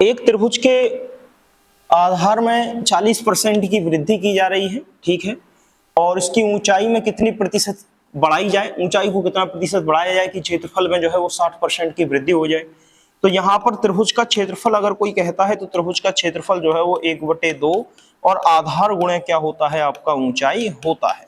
एक त्रिभुज के आधार में 40% की वृद्धि की जा रही है, ठीक है, और इसकी ऊंचाई में कितनी प्रतिशत बढ़ाई जाए, ऊंचाई को कितना प्रतिशत बढ़ाया जाए कि क्षेत्रफल में जो है वो 60% की वृद्धि हो जाए। तो यहाँ पर त्रिभुज का क्षेत्रफल अगर कोई कहता है तो त्रिभुज का क्षेत्रफल जो है वो 1/2 और आधार गुणे क्या होता है, आपका ऊंचाई होता है।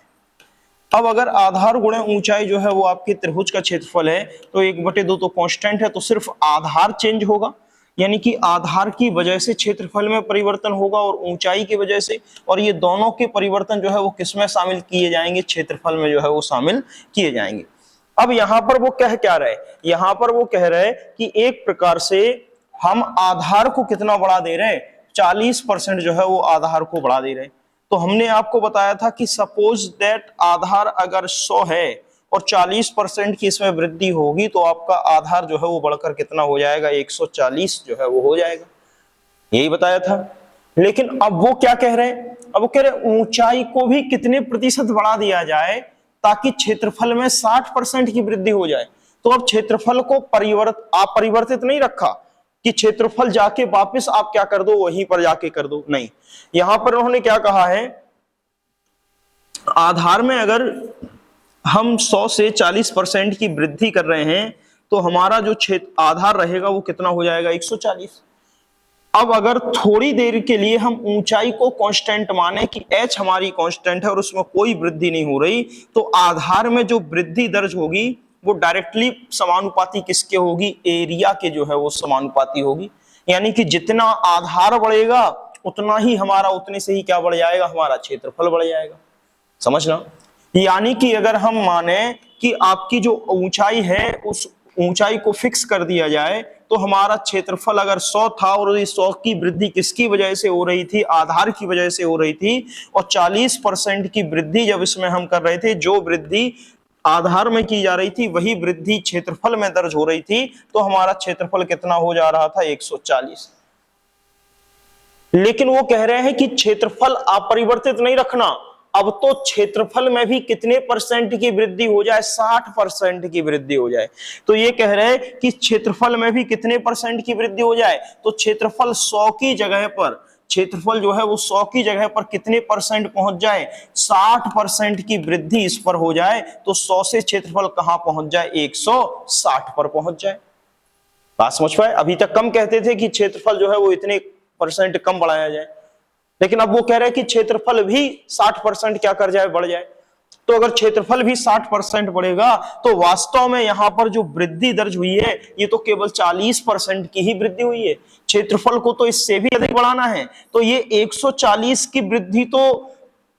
अब अगर आधार गुणे ऊंचाई जो है वो आपके त्रिभुज का क्षेत्रफल है तो 1/2 तो कांस्टेंट है, तो सिर्फ आधार चेंज होगा, यानी कि आधार की वजह से क्षेत्रफल में परिवर्तन होगा और ऊंचाई की वजह से, और ये दोनों के परिवर्तन जो है वो किसमें शामिल किए जाएंगे, क्षेत्रफल में जो है वो शामिल किए जाएंगे। अब यहां पर वो कह क्या रहे, यहां पर वो कह रहे कि एक प्रकार से हम आधार को कितना बढ़ा दे रहे हैं, 40% जो है वो आधार को बढ़ा दे रहे हैं। तो हमने आपको बताया था कि सपोज दैट आधार अगर 100 है और 40% की इसमें वृद्धि होगी तो आपका आधार जो है वो बढ़कर कितना हो जाएगा, 140 जो है वो हो जाएगा, यही बताया था। लेकिन अब वो क्या कह रहे हैं, अब वो कह रहे ऊंचाई को भी कितने प्रतिशत बढ़ा दिया जाए ताकि क्षेत्रफल में 60% की वृद्धि हो जाए। तो अब क्षेत्रफल को अपरिवर्तित नहीं रखा कि क्षेत्रफल जाके वापस आप क्या कर दो, वहीं पर जाके कर दो, नहीं, यहां पर उन्होंने क्या कहा है, आधार में अगर हम 100 से 40% की वृद्धि कर रहे हैं तो हमारा जो क्षेत्र आधार रहेगा वो कितना हो जाएगा, 140। अब अगर थोड़ी देर के लिए हम ऊंचाई को कांस्टेंट माने कि h हमारी कांस्टेंट है और उसमें कोई वृद्धि नहीं हो रही, तो आधार में जो वृद्धि दर्ज होगी वो डायरेक्टली समानुपाती किसके होगी, एरिया के जो है वो समानुपाती होगी। यानी कि जितना आधार बढ़ेगा उतना ही हमारा, उतने से ही क्या बढ़ जाएगा, हमारा क्षेत्रफल बढ़ जाएगा, समझना। यानी कि अगर हम माने कि आपकी जो ऊंचाई है उस ऊंचाई को फिक्स कर दिया जाए तो हमारा क्षेत्रफल अगर 100 था और इस 100 की वृद्धि किसकी वजह से हो रही थी, आधार की वजह से हो रही थी, और 40% की वृद्धि जब इसमें हम कर रहे थे, जो वृद्धि आधार में की जा रही थी वही वृद्धि क्षेत्रफल में दर्ज हो रही थी, तो हमारा क्षेत्रफल कितना हो जा रहा था, 140। लेकिन वो कह रहे हैं कि क्षेत्रफल अपरिवर्तित नहीं रखना, अब तो क्षेत्रफल में भी कितने परसेंट की वृद्धि हो जाए, 60% की वृद्धि हो जाए। तो ये कह रहे हैं कि क्षेत्रफल में भी कितने परसेंट की वृद्धि हो जाए, तो क्षेत्रफल 100 की जगह पर, क्षेत्रफल जो है वो 100 की जगह पर कितने परसेंट पहुंच जाए, 60% की वृद्धि इस पर हो जाए, तो 100 से क्षेत्रफल कहां पहुंच जाए, 160 पर पहुंच जाए। बात समझ पाए। अभी तक कम कहते थे कि क्षेत्रफल जो है वो इतने परसेंट कम बढ़ाया जाए, लेकिन अब वो कह रहे हैं कि क्षेत्रफल भी 60% क्या कर जाए, बढ़ जाए। तो अगर क्षेत्रफल भी 60% बढ़ेगा तो वास्तव में यहां पर जो वृद्धि दर्ज हुई है ये तो केवल 40% की ही वृद्धि हुई है, क्षेत्रफल को तो इससे भी अधिक बढ़ाना है। तो ये 140 की वृद्धि तो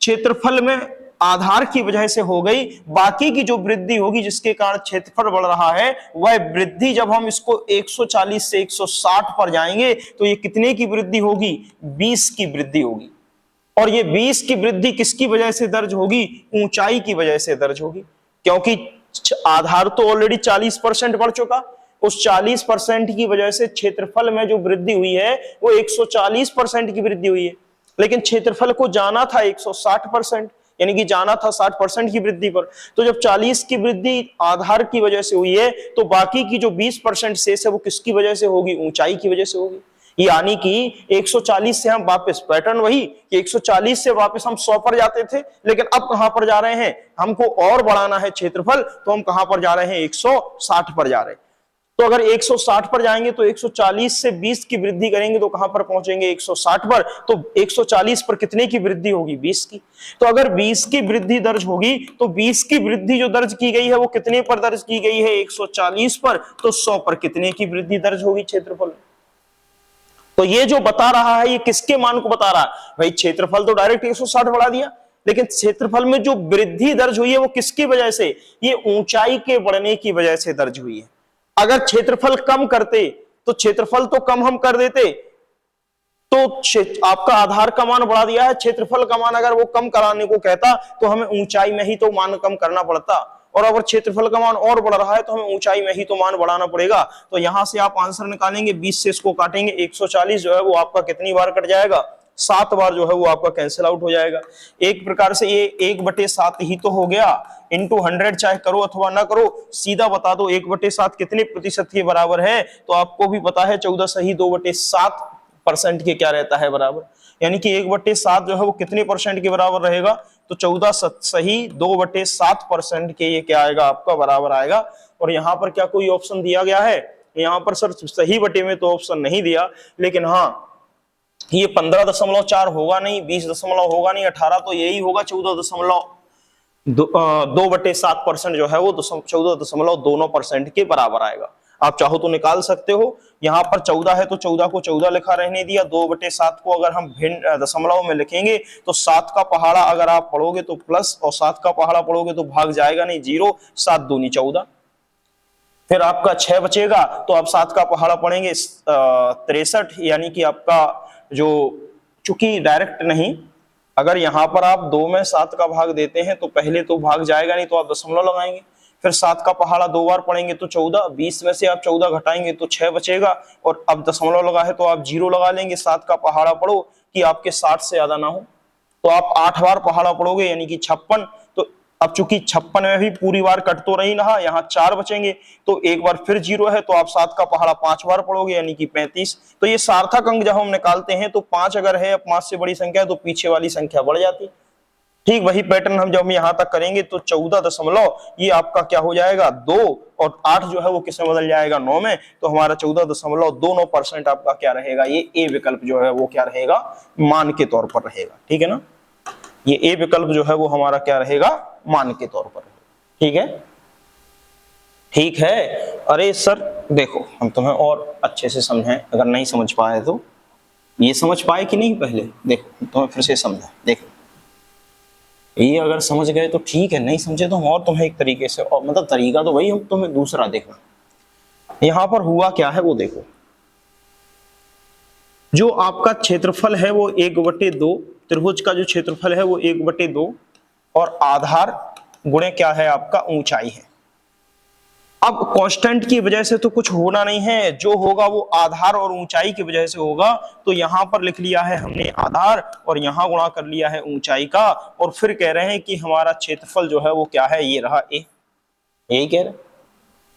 क्षेत्रफल में आधार की वजह से हो गई, बाकी की जो वृद्धि होगी जिसके कारण क्षेत्रफल बढ़ रहा है, वह वृद्धि जब हम इसको 140 से 160 पर जाएंगे तो ये कितने की वृद्धि होगी, 20 की वृद्धि होगी। और ये 20 की वृद्धि किसकी वजह से दर्ज होगी, ऊंचाई की वजह से दर्ज होगी, क्योंकि आधार तो ऑलरेडी 40% बढ़ चुका, उस 40% की वजह से क्षेत्रफल में जो वृद्धि हुई है वो 140% की वृद्धि हुई है, लेकिन क्षेत्रफल को जाना था 160%, यानी कि जाना था 60% की वृद्धि पर। तो जब 40 की वृद्धि आधार की वजह से हुई है तो बाकी की जो 20% शेष है वो किसकी वजह से होगी, ऊंचाई की वजह से होगी। यानी कि 140 से हम वापस, पैटर्न वही कि 140 से वापस हम 100 पर जाते थे, लेकिन अब कहां पर जा रहे हैं, हमको और बढ़ाना है क्षेत्रफल, तो हम कहां पर जा रहे हैं, 160 पर जा रहे हैं। तो अगर 160 पर जाएंगे तो 140 से 20 की वृद्धि करेंगे तो कहां पर पहुंचेंगे, 160 पर। तो 140 पर कितने की वृद्धि होगी, 20 की। तो अगर 20 की वृद्धि दर्ज होगी तो 20 की वृद्धि जो दर्ज की गई है वो कितने पर दर्ज की गई है, 140 पर। तो 100 पर कितने की वृद्धि दर्ज होगी क्षेत्रफल। तो ये जो बता रहा है ये किसके मान को बता रहा है, भाई क्षेत्रफल तो डायरेक्ट 160 बढ़ा दिया, लेकिन क्षेत्रफल में जो वृद्धि दर्ज हुई है वो किसकी वजह से, ये ऊंचाई के बढ़ने की वजह से दर्ज हुई है। अगर क्षेत्रफल कम करते तो क्षेत्रफल तो कम हम कर देते, तो आपका आधार का मान बढ़ा दिया है, क्षेत्रफल का मान अगर वो कम कराने को कहता तो हमें ऊंचाई में ही तो मान कम करना पड़ता, और अगर क्षेत्रफल का मान और बढ़ रहा है तो हमें ऊंचाई में ही तो मान बढ़ाना पड़ेगा। तो यहां से आप आंसर निकालेंगे, 20 से इसको काटेंगे, 140 जो है वो आपका कितनी बार कट जाएगा, 7 बार जो है वो आपका कैंसिल आउट हो जाएगा। एक प्रकार से ये 1/7 ही तो हो गया, इंटू 100 चाहे करो अथवा ना करो, सीधा बता दो 1/7 कितने प्रतिशत के बराबर है, तो आपको भी पता है 14 सही 2/7% के क्या रहता है बराबर, यानी कि 1/7 जो है वो कितने परसेंट के बराबर रहेगा, तो 14 सही 2/7% के ये क्या आएगा आपका बराबर आएगा। और यहाँ पर क्या कोई ऑप्शन दिया गया है, यहाँ पर सर सही बटे में तो ऑप्शन नहीं दिया, लेकिन हाँ ये 15.4 होगा नहीं, 20 होगा नहीं, 18 तो यही होगा, 2/7% जो है वो 14.2% के बराबर आएगा। आप चाहो तो निकाल सकते हो, यहाँ पर 14 है तो 14 को 14 लिखा रहने दिया, 2/7 को अगर हम भिन्न दशमलव में लिखेंगे तो 7 का पहाड़ा अगर आप पढ़ोगे तो प्लस, और 7 का पहाड़ा पढ़ोगे तो भाग जाएगा नहीं, 0, 7 दूनी 14, फिर आपका 6 बचेगा, तो आप 7 का पहाड़ा पढ़ेंगे 63, यानी कि आपका जो, चूंकि डायरेक्ट नहीं, अगर यहां पर आप 2 में 7 का भाग देते हैं तो पहले तो भाग जाएगा नहीं, तो आप दशमलव लगाएंगे, फिर 7 का पहाड़ा 2 बार पढ़ेंगे तो 14, 20 में से आप 14 घटाएंगे तो 6 बचेगा, और अब दशमलव लगा है तो आप 0 लगा लेंगे, 7 का पहाड़ा पढ़ो कि आपके 60 से ज्यादा ना हो, तो आप 8 बार पहाड़ा पढ़ोगे यानी कि 56, तो अब चूंकि 56 में भी पूरी बार कट तो नहीं रहा, यहाँ 4 बचेंगे, तो एक बार फिर 0 है तो आप 7 का पहाड़ा 5 बार पढ़ोगे यानी कि 35। तो ये सार्थक अंक जब हम निकालते हैं तो 5 अगर है, 5 से बड़ी संख्या है तो पीछे वाली संख्या बढ़ जाती। ठीक वही पैटर्न हम जब यहाँ तक करेंगे तो 14 ये आपका क्या हो जाएगा 2, और 8 जो है वो किसमें बदल जाएगा 9 में, तो हमारा 14.29% आपका क्या रहेगा, ये ए विकल्प जो है वो क्या रहेगा, मान के तौर पर रहेगा। ठीक है ना, ये ए विकल्प जो है वो हमारा क्या रहेगा, मान के तौर पर। ठीक है, ठीक है। अरे सर देखो हम तुम्हें और अच्छे से समझाएं, अगर नहीं समझ पाए तो, ये समझ पाए कि नहीं पहले, देखो तुम्हें फिर से समझाएं, देखो ये अगर समझ गए तो ठीक है, नहीं समझे तो हम और तुम्हें एक तरीके से, और मतलब तरीका तो वही, हम तुम्हें दूसरा देखना। यहां पर हुआ क्या है वो देखो, जो आपका क्षेत्रफल है वो 1/2, त्रिभुज का जो क्षेत्रफल है वो 1/2 और आधार गुणे क्या है आपका ऊंचाई है। अब कांस्टेंट की वजह से तो कुछ होना नहीं है, जो होगा वो आधार और ऊंचाई की वजह से होगा, तो यहां पर लिख लिया है हमने आधार और यहां गुणा कर लिया है ऊंचाई का, और फिर कह रहे हैं कि हमारा क्षेत्रफल जो है वो क्या है, ये रहा ए, यही कह रहे।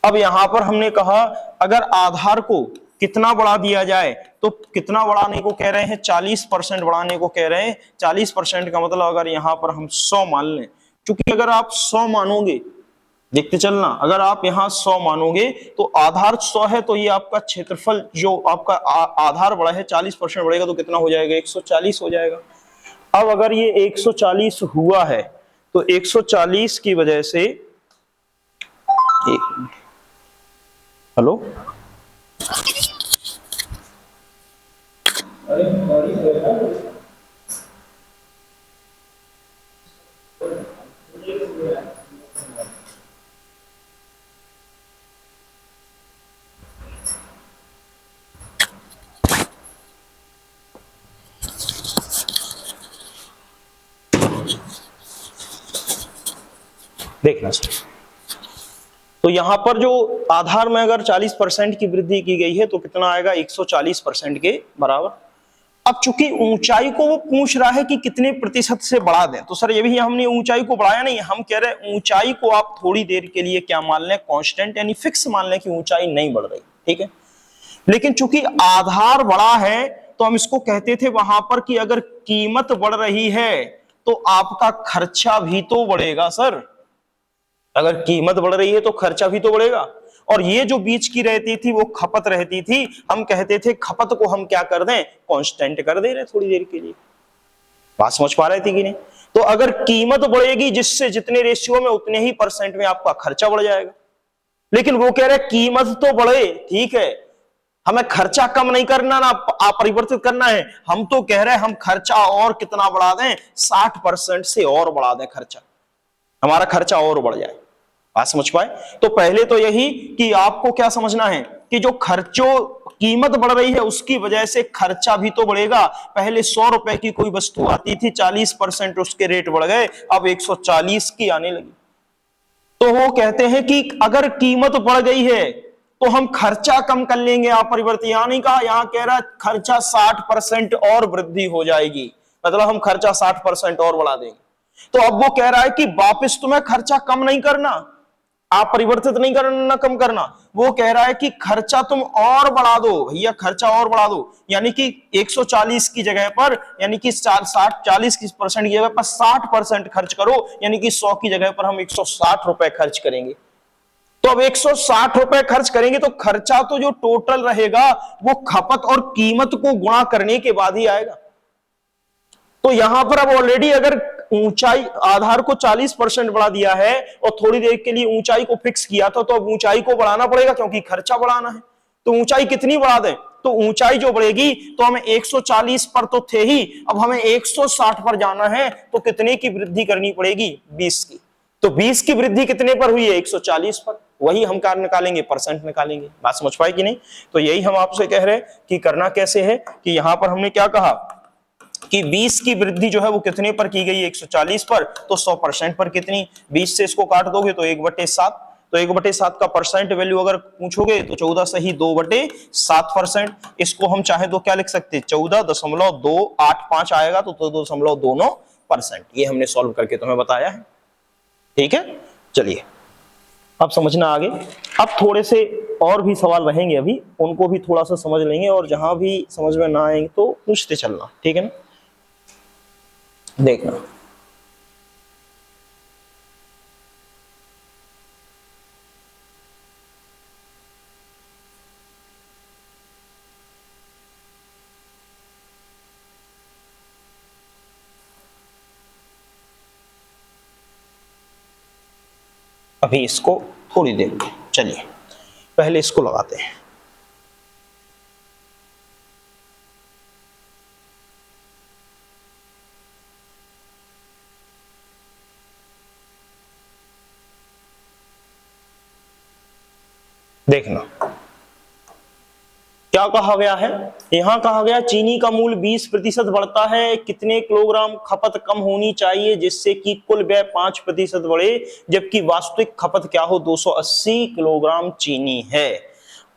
अब यहां पर हमने कहा अगर आधार को कितना बढ़ा दिया जाए, तो कितना बढ़ाने को कह रहे हैं, 40% बढ़ाने को कह रहे हैं। 40% का मतलब अगर यहां पर हम 100 मान लें, क्योंकि अगर आप 100 मानोगे, देखते चलना, अगर आप यहां 100 मानोगे तो आधार 100 है, तो ये आपका क्षेत्रफल जो आपका आधार बढ़ा है 40% बढ़ेगा तो कितना हो जाएगा, 140 हो जाएगा। अब अगर ये 140 हुआ है तो 140 की वजह से, हेलो देखना सर, तो यहां पर जो आधार में अगर 40% की वृद्धि की गई है तो कितना आएगा, 140% के बराबर। अब चूंकि ऊंचाई को वो पूछ रहा है कि कितने प्रतिशत से बढ़ा दें, तो सर ये भी हमने ऊंचाई को बढ़ाया नहीं, हम कह रहे हैं ऊंचाई को आप थोड़ी देर के लिए क्या मान लें, कांस्टेंट यानी फिक्स मान लें कि ऊंचाई नहीं बढ़ रही। ठीक है, लेकिन चूंकि आधार बढ़ा है तो हम इसको कहते थे वहां पर कि अगर कीमत बढ़ रही है तो आपका खर्चा भी तो बढ़ेगा सर, अगर कीमत बढ़ रही है तो खर्चा भी तो बढ़ेगा। और ये जो बीच की रहती थी वो खपत रहती थी, हम कहते थे खपत को हम क्या कर दें, कांस्टेंट कर दे रहे थोड़ी देर के लिए। बात समझ पा रहे थे कि नहीं? तो अगर कीमत बढ़ेगी जिससे जितने रेशियो में उतने ही परसेंट में आपका खर्चा बढ़ जाएगा, लेकिन वो कह रहे कीमत तो बढ़े, ठीक है, हमें खर्चा कम नहीं करना ना अपरिवर्तित करना है, हम तो कह रहे हैं हम खर्चा और कितना बढ़ा दें, 60% से और बढ़ा दें खर्चा, हमारा खर्चा और बढ़ जाए। बात समझ पाए? तो पहले तो यही कि आपको क्या समझना है कि जो खर्चों कीमत बढ़ रही है उसकी वजह से खर्चा भी तो बढ़ेगा। पहले 100 रुपए की कोई वस्तु आती थी, 40% उसके रेट बढ़ गए, अब 140 की आने लगी। तो वो कहते हैं कि अगर कीमत बढ़ गई है तो हम खर्चा कम कर लेंगे अपरिवर्तित। यहां नहीं कहा, यहां कह रहा है खर्चा 60% और वृद्धि हो जाएगी, मतलब हम खर्चा 60% और बढ़ा देंगे। तो अब वो कह रहा है कि वापस तुम्हें खर्चा कम नहीं करना, अपरिवर्तित नहीं करना, कम करना। वो कह रहा है कि खर्चा तुम और बढ़ा दो भैया, खर्चा और बढ़ा दो, यानी कि 140 की जगह पर, यानी कि 40% की जगह पर 60% खर्च करो, यानी कि 100 की जगह पर हम 160 रुपए खर्च करेंगे। तो अब 160 रुपए खर्च करेंगे तो खर्चा तो जो टोटल रहेगा वो खपत और कीमत को गुणा करने के बाद ही आएगा। तो यहां पर अब ऑलरेडी अगर ऊंचाई आधार को 40% बढ़ा दिया है और थोड़ी देर के लिए ऊंचाई को फिक्स किया था, तो अब ऊंचाई को बढ़ाना पड़ेगा क्योंकि खर्चा बढ़ाना है। तो ऊंचाई कितनी बढ़ा दें? तो ऊंचाई जो बढ़ेगी, तो हमें 140 पर तो थे ही, अब हमें 160 पर जाना है, तो कितने की वृद्धि करनी पड़ेगी? 20 की। तो 20 की वृद्धि कितने पर हुई है? 140 पर। वही हम कार्य निकालेंगे, परसेंट निकालेंगे। बात समझ पाए कि नहीं? तो यही हम आपसे कह रहे हैं कि करना कैसे है, कि यहां पर हमने क्या कहा कि 20 की वृद्धि जो है वो कितने पर की गई? 140 पर। तो 100% पर कितनी? 20 से इसको काट दोगे तो 1/7। तो 1/7 का परसेंट वैल्यू अगर पूछोगे तो 14 सही 2/7%। इसको हम चाहे तो क्या लिख सकते? 14.285 आएगा, तो 2.29%। ये हमने सॉल्व करके तुम्हें बताया है। ठीक है, चलिए अब समझना आगे। अब थोड़े से और भी सवाल रहेंगे, अभी उनको भी थोड़ा सा समझ लेंगे, और जहां भी समझ में ना आएंगे तो पूछते चलना, ठीक है ना? देखना अभी इसको थोड़ी देर में, चलिए पहले इसको लगाते हैं। देखना क्या कहा गया है, यहां कहा गया चीनी का मूल्य 20% बढ़ता है, कितने किलोग्राम खपत कम होनी चाहिए जिससे कि कुल व्यय 5% बढ़े, जबकि वास्तविक खपत क्या हो? 280 किलोग्राम चीनी है।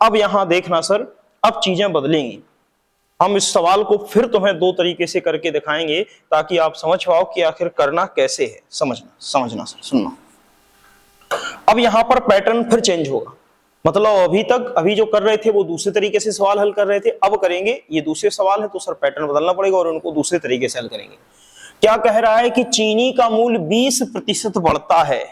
अब यहां देखना सर, अब चीजें बदलेंगी। हम इस सवाल को फिर तुम्हें दो तरीके से करके दिखाएंगे ताकि आप समझ पाओ कि आखिर करना कैसे है। समझना सर, सुनना। अब यहां पर पैटर्न फिर चेंज होगा, मतलब अभी जो कर रहे थे वो दूसरे तरीके से सवाल हल कर रहे थे, अब करेंगे ये दूसरे सवाल है, तो सर पैटर्न बदलना पड़ेगा और उनको दूसरे तरीके से हल करेंगे। क्या कह रहा है कि चीनी का मूल्य 20% बढ़ता है।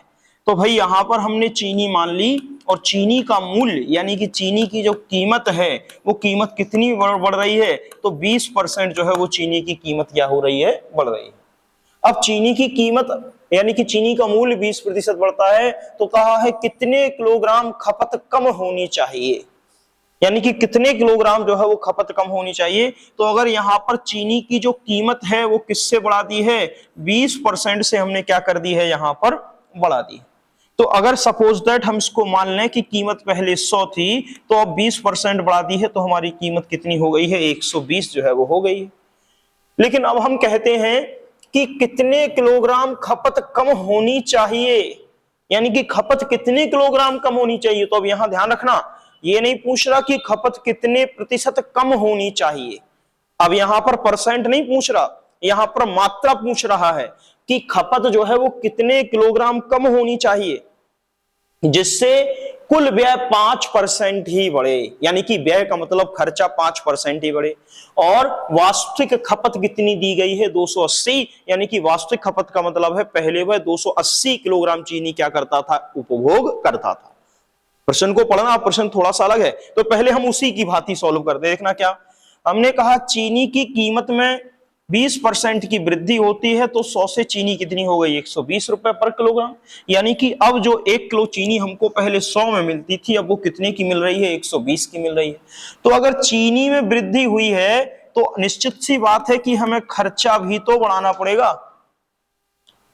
तो भाई यहां पर हमने चीनी मान ली, और चीनी का मूल्य यानी कि चीनी की जो कीमत है वो कीमत कितनी बढ़ रही है? तो 20% जो है वो चीनी की कीमत क्या हो रही है? बढ़ रही है। अब चीनी की कीमत यानी कि चीनी का मूल्य 20% बढ़ता है, तो कहा है कितने किलोग्राम खपत कम होनी चाहिए, यानी कि कितने किलोग्राम जो है वो खपत कम होनी चाहिए। तो अगर यहां पर चीनी की जो कीमत है वो किससे बढ़ा दी है? 20% से हमने क्या कर दी है? यहां पर बढ़ा दी। तो अगर सपोज दैट हम इसको मान लें कि कीमत पहले 100 थी, तो अब 20% बढ़ा दी है, तो हमारी कीमत कितनी हो गई है? 120 जो है वो हो गई है। लेकिन अब हम कहते हैं कि कितने किलोग्राम खपत कम होनी चाहिए, यानी कि खपत कितने किलोग्राम कम होनी चाहिए। तो अब यहां ध्यान रखना, ये नहीं पूछ रहा कि खपत कितने प्रतिशत कम होनी चाहिए। अब यहां पर परसेंट नहीं पूछ रहा, यहां पर मात्रा पूछ रहा है कि खपत जो है वो कितने किलोग्राम कम होनी चाहिए जिससे कुल व्यय 5% ही बढ़े, यानी कि व्यय का मतलब खर्चा 5% ही बढ़े। और वास्तविक खपत कितनी दी गई है? 280, यानी कि वास्तविक खपत का मतलब है पहले वह 280 किलोग्राम चीनी क्या करता था? उपभोग करता था। प्रश्न को पढ़ना, प्रश्न थोड़ा सा अलग है, तो पहले हम उसी की भांति सॉल्व करते हैं। देखना क्या हमने कहा, चीनी की कीमत में 20% की वृद्धि होती है, तो 100 से चीनी कितनी हो गई? 120 रुपए पर किलोग्राम। यानी कि अब जो 1 किलो चीनी हमको पहले 100 में मिलती थी, अब वो कितने की मिल रही है? 120 की मिल रही है। तो अगर चीनी में वृद्धि हुई है तो निश्चित सी बात है कि हमें खर्चा भी तो बढ़ाना पड़ेगा,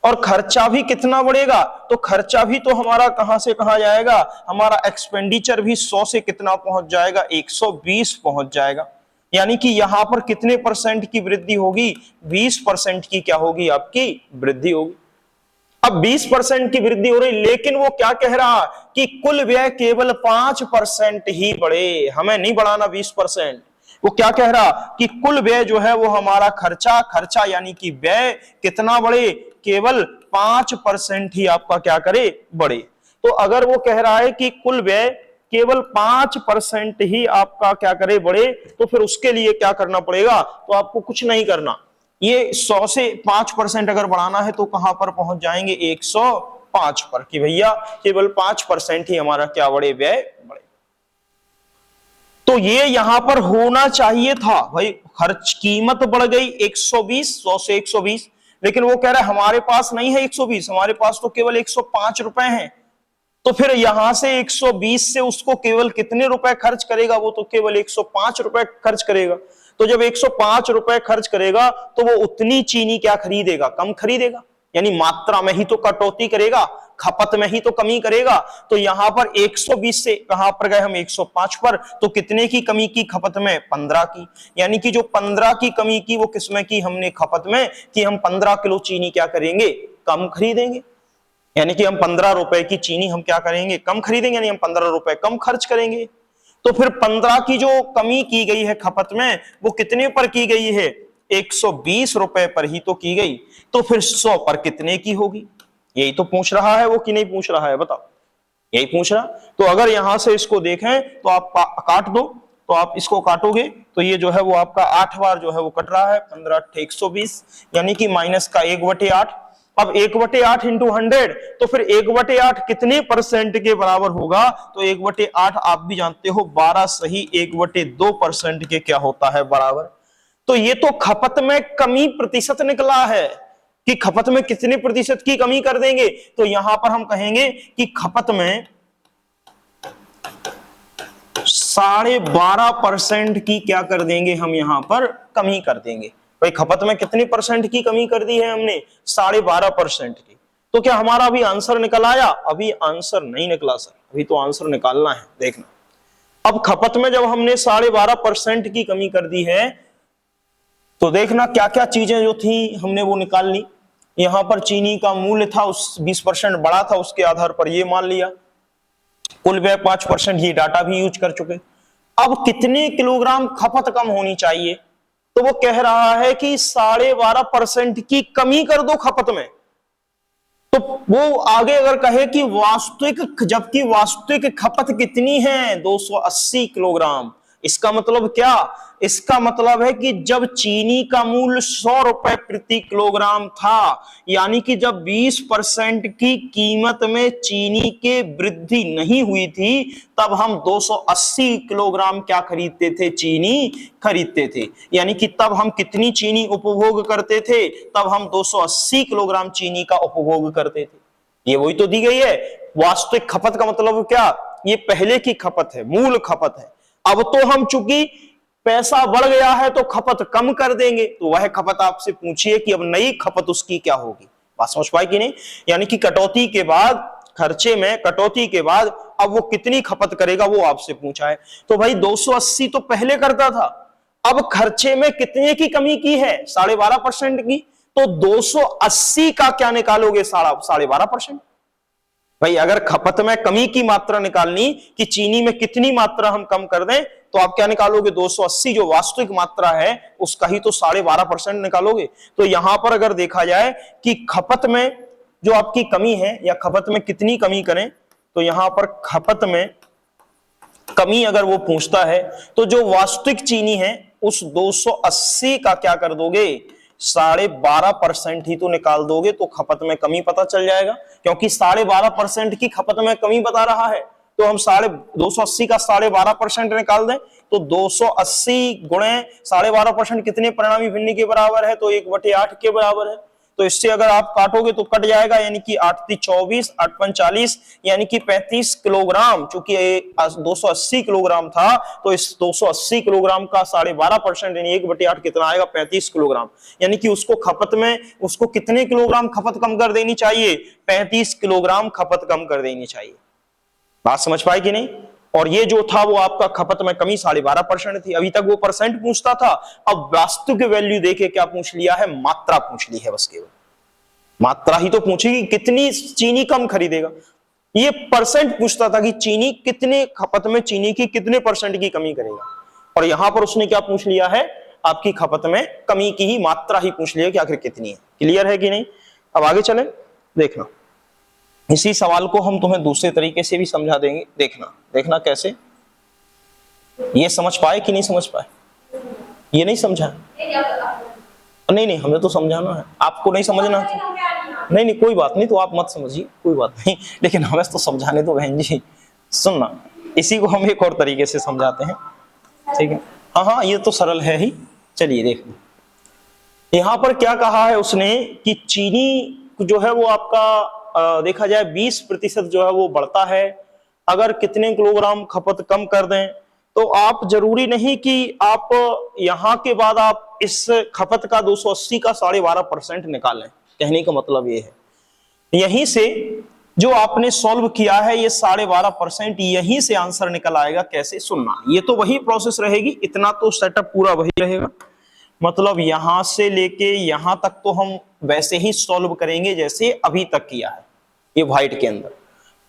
और खर्चा भी कितना बढ़ेगा? तो खर्चा भी तो हमारा कहां से कहां जाएगा? हमारा एक्सपेंडिचर भी 100 से कितना पहुंच जाएगा? 120 पहुंच जाएगा। यानी कि यहां पर कितने परसेंट की वृद्धि होगी? 20% की क्या होगी? आपकी वृद्धि होगी। अब 20% की वृद्धि हो रही, लेकिन वो क्या कह रहा कि कुल व्यय केवल 5% ही बढ़े, हमें नहीं बढ़ाना 20%। वो क्या कह रहा कि कुल व्यय जो है वो हमारा खर्चा यानी कि व्यय कितना बढ़े, केवल 5% ही आपका क्या करे, बढ़े। तो अगर वो कह रहा है कि कुल व्यय केवल 5% ही आपका क्या करे, बढ़े, तो फिर उसके लिए क्या करना पड़ेगा, तो आपको कुछ नहीं करना, ये 100 से 5% अगर बढ़ाना है तो कहां पर पहुंच जाएंगे, 105 पर, कि भैया केवल 5% ही हमारा क्या बढ़े, व्यय बढ़े। तो ये यहां पर होना चाहिए था भाई, खर्च कीमत बढ़ गई 120, 100 से 120, लेकिन वो कह रहा है हमारे पास नहीं है 120, हमारे पास तो केवल 105 रुपए हैं। तो फिर यहां से 120 से उसको केवल कितने रुपए खर्च करेगा, वो तो केवल 105 रुपए खर्च करेगा। तो जब 105 रुपए खर्च करेगा तो वो उतनी चीनी क्या खरीदेगा, कम खरीदेगा, यानी मात्रा में ही तो कटौती करेगा, खपत में ही तो कमी करेगा। तो यहां पर 120 से कहां पर गए हम, 105 पर, तो कितने की कमी की खपत में, 15 की, यानी कि जो 15 की कमी की वो किसमें की हमने, खपत में, कि हम 15 किलो चीनी क्या करेंगे, कम खरीदेंगे, यानी कि हम 15 रुपए की चीनी हम क्या करेंगे, कम खरीदेंगे, यानी हम 15 रुपए कम खर्च करेंगे। तो फिर 15 की जो कमी की गई है खपत में, वो कितने पर की गई है, 120 रुपए पर ही तो की गई। तो फिर 100 पर कितने की होगी, यही तो पूछ रहा है वो, कि नहीं पूछ रहा है, बताओ, यही पूछ रहा। तो अगर यहां से इसको देखें तो आप काट दो, तो आप इसको काटोगे तो ये जो है वो आपका 8 बार जो है वो कट रहा है, 15 120, यानी कि माइनस का 1/8। अब 1/8 इंटू 100, तो फिर 1/8 कितने परसेंट के बराबर होगा, तो 1/8 आप भी जानते हो 12 सही 1/2% के क्या होता है, बराबर। तो ये तो खपत में कमी प्रतिशत निकला है, कि खपत में कितने प्रतिशत की कमी कर देंगे, तो यहां पर हम कहेंगे कि खपत में 12.5% की क्या कर देंगे, हम यहां पर कमी कर देंगे। भाई खपत में कितनी परसेंट की कमी कर दी है हमने, 12.5% की। तो क्या हमारा अभी आंसर निकल आया, अभी आंसर नहीं निकला सर, अभी तो आंसर निकालना है, देखना। अब खपत में जब हमने 12.5% की कमी कर दी है, तो देखना क्या क्या चीजें जो थी हमने वो निकाल ली। यहां पर चीनी का मूल्य था उस 20% बढ़ा था, उसके आधार पर ये मान लिया, कुल व्यय 5%, ये डाटा भी यूज कर चुके। अब कितने किलोग्राम खपत कम होनी चाहिए, तो वो कह रहा है कि 12.5% की कमी कर दो खपत में। तो वो आगे अगर कहे कि वास्तविक, जबकि वास्तविक खपत कितनी है, 280 किलोग्राम, इसका मतलब क्या, इसका मतलब है कि जब चीनी का मूल्य 100 रुपए प्रति किलोग्राम था, यानी कि जब 20% की कीमत में चीनी के वृद्धि नहीं हुई थी, तब हम 280 किलोग्राम क्या खरीदते थे, चीनी खरीदते थे। यानी कि तब हम कितनी चीनी उपभोग करते थे, तब हम 280 किलोग्राम चीनी का उपभोग करते थे। ये वही तो दी गई है। वास्तविक खपत का मतलब क्या, ये पहले की खपत है, मूल खपत है। अब तो हम चूंकि पैसा बढ़ गया है तो खपत कम कर देंगे, तो वह खपत आपसे पूछिए कि अब नई खपत उसकी क्या होगी। बात समझ पाई कि नहीं, यानी कि कटौती के बाद, खर्चे में कटौती के बाद अब वो कितनी खपत करेगा वो आपसे पूछा है। तो भाई 280 तो पहले करता था, अब खर्चे में कितने की कमी की है, 12.5% की, तो 280 का क्या निकालोगे, 12.5%। भाई अगर खपत में कमी की मात्रा निकालनी कि चीनी में कितनी मात्रा हम कम कर दें, तो आप क्या निकालोगे, 280 जो वास्तविक मात्रा है उसका ही तो 12.5% निकालोगे। तो यहां पर अगर देखा जाए कि खपत में जो आपकी कमी है, या खपत में कितनी कमी करें, तो यहां पर खपत में कमी अगर वो पूछता है, तो जो वास्तविक चीनी है उस 280 का क्या कर दोगे, 12.5% ही तो निकाल दोगे, तो खपत में कमी पता चल जाएगा। क्योंकि 12.5% की खपत में कमी बता रहा है, तो हम 280 का 12.5% निकाल दें, तो 280 गुणे 12.5% कितने परिणामी भिन्न के बराबर है, तो 1/8 के बराबर है। तो इससे अगर आप काटोगे तो कट जाएगा, यानी कि 8 × 24, 8 × 45, यानी कि 35 किलोग्राम। चूंकि 280 किलोग्राम था, तो इस 280 किलोग्राम का 12.5% यानी 1/8 कितना आएगा, 35 किलोग्राम। यानी कि उसको खपत में, उसको कितने किलोग्राम खपत कम कर देनी चाहिए, 35 किलोग्राम खपत कम कर देनी चाहिए। बात समझ पाए कि नहीं। और ये जो था वो आपका खपत में कमी 12.5% थी। अभी तक वो परसेंट पूछता था, अब वास्तविक वैल्यू देके क्या पूछ लिया है, मात्रा पूछ ली है बस केवल। मात्रा ही तो पूछेगी, कितनी चीनी कम खरीदेगा। ये परसेंट पूछता था कि चीनी कितने खपत में चीनी की कितने परसेंट की कमी करेगा, और यहां पर उसने क्या पूछ लिया है, आपकी खपत में कमी की ही मात्रा ही पूछ लिया कि आखिर कितनी है। क्लियर है कि नहीं? अब आगे चले, देखना इसी सवाल को हम तुम्हें दूसरे तरीके से भी समझा देंगे। देखना कैसे, ये समझ पाए कि नहीं समझ पाए? ये नहीं समझा? नहीं, हमें तो समझाना है, आपको नहीं समझना था। नहीं, कोई बात नहीं, तो आप मत समझिए, कोई बात नहीं, लेकिन हमें तो समझाने दो बहन जी। सुनना, इसी को हम एक और तरीके से समझाते हैं, ठीक है? हाँ, ये तो सरल है ही। चलिए देखो, यहां पर क्या कहा है उसने कि चीनी जो है वो आपका देखा जाए 20% जो है वो बढ़ता है। अगर कितने किलोग्राम खपत कम कर दें, तो आप जरूरी नहीं कि आप यहां के बाद आप इस खपत का 280 का 12.5% निकालें। कहने का मतलब ये है, यहीं से जो आपने सॉल्व किया है ये 12.5% यहीं से आंसर निकल आएगा। कैसे? सुनना, ये तो वही प्रोसेस रहेगी, इतना तो सेटअप पूरा वही रहेगा। मतलब यहां से लेके यहां तक तो हम वैसे ही सॉल्व करेंगे जैसे अभी तक किया है, ये व्हाइट के अंदर।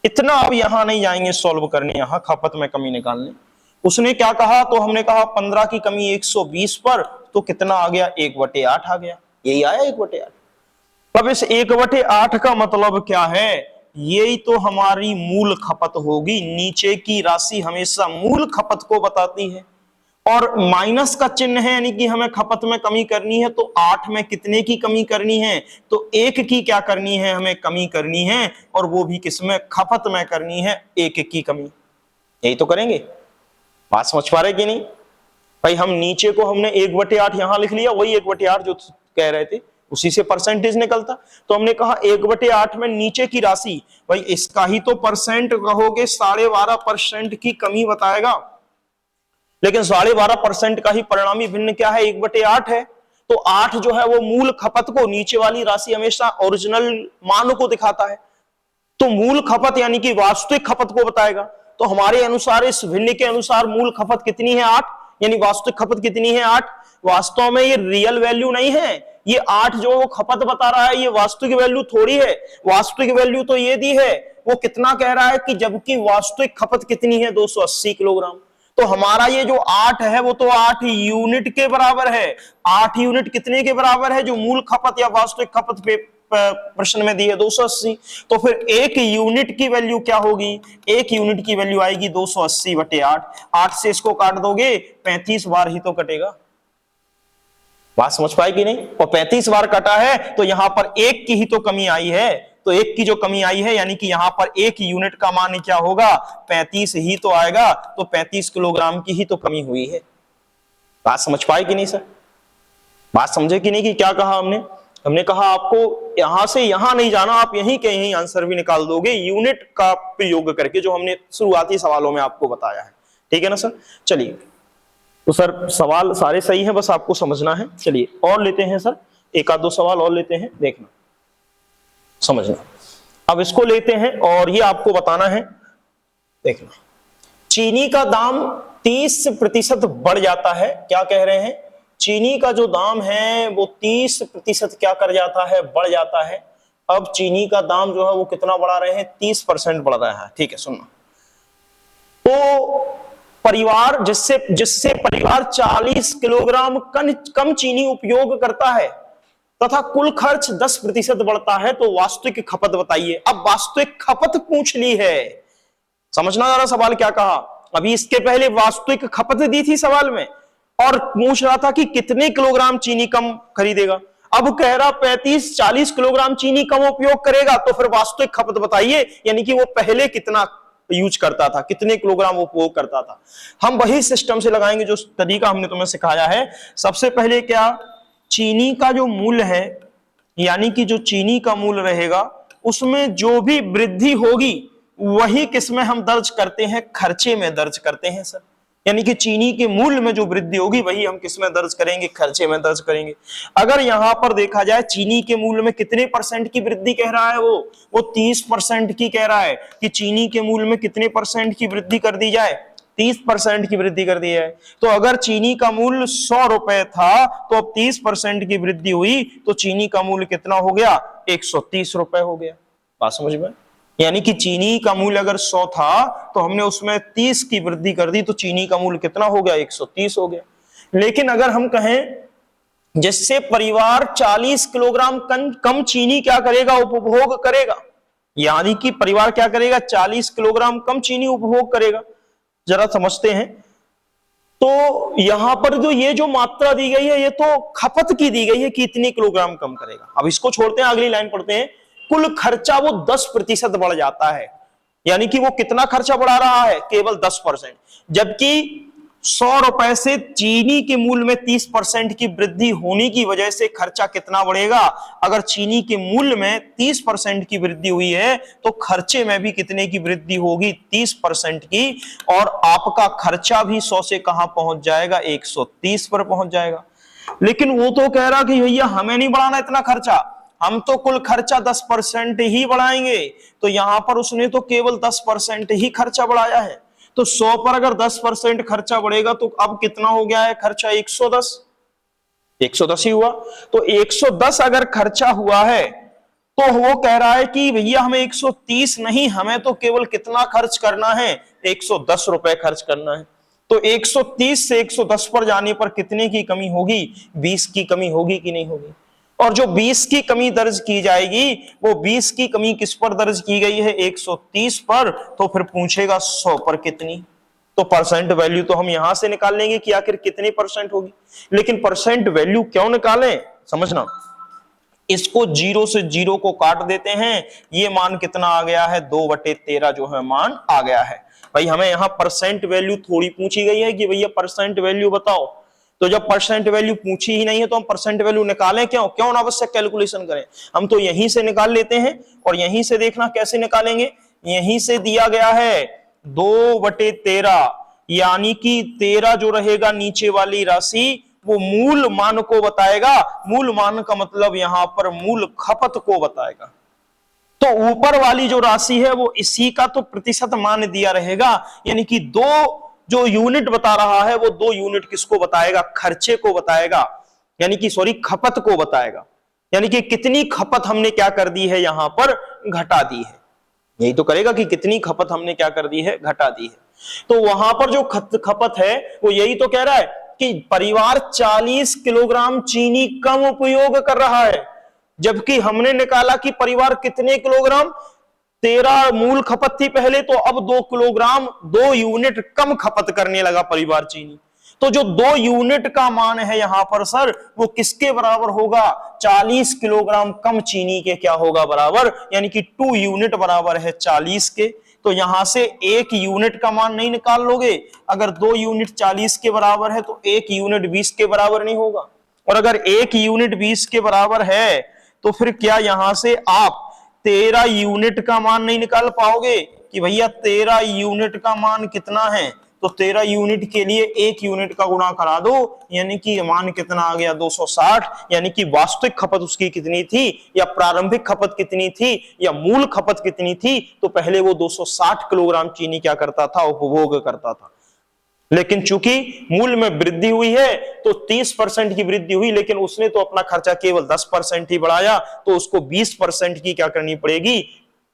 इतना अब यहां नहीं जाएंगे सॉल्व करने, यहां खपत में कमी निकालने। उसने क्या कहा, तो हमने कहा 15 की कमी 120 पर, तो कितना आ गया? 1/8 आ गया, यही आया 1/8। अब इस 1/8 का मतलब क्या है? यही तो हमारी मूल खपत होगी। नीचे की राशि हमेशा मूल खपत को बताती है, और माइनस का चिन्ह है, यानी कि हमें खपत में कमी करनी है। तो 8 में कितने की कमी करनी है? तो 1 की क्या करनी है, हमें कमी करनी है, और वो भी किसमें? खपत में करनी है, 1 की कमी। यही तो करेंगे। बात समझ पा रहे कि नहीं भाई? हम नीचे को हमने 1/8 यहां लिख लिया, वही 1/8 जो कह रहे थे, उसी से परसेंटेज निकलता। तो हमने कहा 1/8 में नीचे की राशि, भाई इसका ही तो परसेंट कहोगे, 12.5% की कमी बताएगा। लेकिन 12.5% का ही परिणामी भिन्न क्या है? 1/8 है। तो 8 जो है वो मूल खपत को, नीचे वाली राशि हमेशा ओरिजिनल मान को दिखाता है, तो मूल खपत यानी कि वास्तविक खपत को बताएगा। तो हमारे अनुसार, इस भिन्न के अनुसार मूल खपत कितनी है? 8। यानी वास्तविक खपत कितनी है? 8। वास्तव में ये रियल वैल्यू नहीं है, ये 8 जो वो खपत बता रहा है, ये वास्तविक वैल्यू थोड़ी है। वास्तविक वैल्यू तो ये दी है, वो कितना कह रहा है कि जबकि वास्तविक खपत कितनी है? 280 किलोग्राम। तो हमारा ये जो 8 है वो तो 8 यूनिट के बराबर है। 8 यूनिट कितने के बराबर है? जो मूल खपत या वास्तविक खपत पे प्रश्न में दी है 280। तो फिर 1 यूनिट की वैल्यू क्या होगी? 1 यूनिट की वैल्यू आएगी 280/8। 8 से इसको काट दोगे, 35 बार ही तो कटेगा। बात समझ पाए कि नहीं? और 35 बार कटा है तो यहां पर 1 की ही तो कमी आई है। तो 1 की जो कमी आई है, यानी कि यहां पर 1 यूनिट का मान क्या होगा? 35 ही तो आएगा। तो 35 किलोग्राम की ही तो कमी हुई है। बात समझ पाए कि नहीं सर? बात समझे कि नहीं कि क्या कहा हमने? हमने कहा आपको यहां से यहां नहीं जाना, आप यहीं के यहीं आंसर भी निकाल दोगे यूनिट का प्रयोग करके, जो हमने शुरुआती सवालों में आपको बताया है। ठीक है ना सर? चलिए, तो सर सवाल सारे सही हैं, बस आपको समझना है। चलिए और लेते हैं सर, एक आध दो सवाल और लेते हैं, देखना समझना। अब इसको लेते हैं और ये आपको बताना है। देखना, चीनी का दाम 30% बढ़ जाता है। क्या कह रहे हैं? चीनी का जो दाम है वो 30% क्या कर जाता है? बढ़ जाता है। अब चीनी का दाम जो है वो कितना बढ़ा रहे हैं? 30% बढ़ रहा है। ठीक है, सुनना। तो परिवार जिससे परिवार 40 किलोग्राम कम चीनी उपयोग करता है तथा कुल खर्च 10% बढ़ता है, तो वास्तविक खपत बताइए। अब वास्तविक खपत पूछ ली है, समझना जरा सवाल क्या कहा। अभी इसके पहले वास्तविक खपत दी थी सवाल में, और पूछ रहा था कि कितने किलोग्राम चीनी कम खरीदेगा। अब कह रहा 35-40 किलोग्राम चीनी कम उपयोग करेगा, तो फिर वास्तविक खपत बताइए, यानी कि वो पहले कितना यूज करता था, कितने किलोग्राम उपभोग करता था। हम वही सिस्टम से लगाएंगे जो तरीका हमने तुम्हें सिखाया है। सबसे पहले क्या, चीनी का जो मूल्य है, यानी कि जो चीनी का मूल्य रहेगा उसमें जो भी वृद्धि होगी वही किसमें हम दर्ज करते हैं? खर्चे में दर्ज करते हैं सर। यानी कि चीनी के मूल्य में जो वृद्धि होगी वही हम किसमें दर्ज करेंगे? खर्चे में दर्ज करेंगे। अगर यहां पर देखा जाए चीनी के मूल्य में कितने % की वृद्धि कह रहा है, वो 30% की कह रहा है कि चीनी के मूल्य में कितने % की वृद्धि कर दी जाए? 30% की वृद्धि कर दी है। तो अगर चीनी का मूल्य 100 रुपए था तो अब 30% की वृद्धि हुई तो चीनी का मूल्य कितना हो गया, 130 रुपए हो गया। बात समझ में? यानी कि चीनी का मूल्य अगर 100 था तो हमने उसमें 30 की वृद्धि कर दी तो चीनी का मूल्य कितना हो गया, 130 हो गया। लेकिन अगर हम कहें जिससे परिवार 40 किलोग्राम कम चीनी क्या करेगा, उपभोग करेगा, यानी कि परिवार क्या करेगा, 40 किलोग्राम कम चीनी उपभोग करेगा। जरा समझते हैं। तो यहां पर जो ये जो मात्रा दी गई है ये तो खपत की दी गई है कि इतनी किलोग्राम कम करेगा। अब इसको छोड़ते हैं, अगली लाइन पढ़ते हैं। कुल खर्चा वो 10% बढ़ जाता है, यानी कि वो कितना खर्चा बढ़ा रहा है, केवल 10%। जबकि 100 रुपए से चीनी के मूल्य में 30% की वृद्धि होने की वजह से खर्चा कितना बढ़ेगा, अगर चीनी के मूल्य में 30% की वृद्धि हुई है तो खर्चे में भी कितने की वृद्धि होगी, 30% की। और आपका खर्चा भी 100 से कहां पहुंच जाएगा, 130 पर पहुंच जाएगा। लेकिन वो तो कह रहा कि भैया हमें नहीं बढ़ाना इतना खर्चा, हम तो कुल खर्चा 10% ही बढ़ाएंगे। तो यहां पर उसने तो केवल 10% ही खर्चा बढ़ाया है। तो 100 पर अगर 10% खर्चा बढ़ेगा तो अब कितना हो गया है खर्चा, 110 ही हुआ। तो 110 अगर खर्चा हुआ है तो वो कह रहा है कि भैया हमें 130 नहीं, हमें तो केवल कितना खर्च करना है, 110 रुपए खर्च करना है। तो 130 से 110 पर जाने पर कितने की कमी होगी, 20 की कमी होगी कि नहीं होगी। और जो 20 की कमी दर्ज की जाएगी वो 20 की कमी किस पर दर्ज की गई है, 130 पर। तो फिर पूछेगा 100 पर कितनी। तो परसेंट वैल्यू तो हम यहां से निकाल लेंगे कि आखिर कितनी परसेंट होगी। लेकिन परसेंट वैल्यू क्यों निकालें, समझना, इसको 0 से 0 को काट देते हैं, ये मान कितना आ गया है, 2/13 जो है मान आ गया है। भाई हमें यहां परसेंट वैल्यू थोड़ी पूछी गई है कि भैया परसेंट वैल्यू बताओ। तो जब परसेंट वैल्यू पूछी ही नहीं है तो हम परसेंट वैल्यू निकालें क्यों, क्यों अनावश्यक कैलकुलेशन करें। हम तो यहीं से निकाल लेते हैं। और यहीं से देखना कैसे निकालेंगे, यहीं से दिया गया है 2/13, यानी कि 13 जो रहेगा नीचे वाली राशि वो मूल मान को बताएगा। मूल मान का मतलब यहां पर मूल खपत को बताएगा। तो ऊपर वाली जो राशि है वो इसी का तो प्रतिशत मान दिया रहेगा, यानी कि 2 जो यूनिट बता रहा है वो 2 यूनिट किसको बताएगा, खर्चे को बताएगा, यानी कि सॉरी खपत को बताएगा। यानी कि कितनी खपत हमने क्या कर दी है, यहां पर घटा दी है। यही तो करेगा कि कितनी खपत हमने क्या कर दी है, घटा दी है। तो वहां पर जो खपत है वो यही तो कह रहा है कि परिवार 40 किलोग्राम चीनी कम उपयोग कर रहा है। जबकि हमने निकाला कि परिवार कितने किलोग्राम, 13 मूल खपत थी पहले, तो अब 2 किलोग्राम 2 यूनिट कम खपत करने लगा परिवार चीनी। तो जो 2 यूनिट का मान है यहां पर सर वो किसके बराबर होगा, 40 किलोग्राम कम चीनी के क्या होगा बराबर, यानी कि 2 यूनिट बराबर है 40 के। तो यहां से 1 यूनिट का मान नहीं निकाल लोगे। अगर 2 यूनिट 40 के बराबर है तो 1 यूनिट 20 के बराबर नहीं होगा। और अगर 1 यूनिट 20 के बराबर है तो फिर क्या यहां से आप 13 यूनिट का मान नहीं निकाल पाओगे कि भैया 13 यूनिट का मान कितना है। तो 13 यूनिट के लिए 1 यूनिट का गुणा करा दो, यानी कि मान कितना आ गया, 260। यानी कि वास्तविक खपत उसकी कितनी थी, या प्रारंभिक खपत कितनी थी, या मूल खपत कितनी थी। तो पहले वो 260 किलोग्राम चीनी क्या करता था, उपभोग करता था। लेकिन चूंकि मूल्य में वृद्धि हुई है तो 30% की वृद्धि हुई, लेकिन उसने तो अपना खर्चा केवल 10% ही बढ़ाया। तो उसको 20% की क्या करनी पड़ेगी,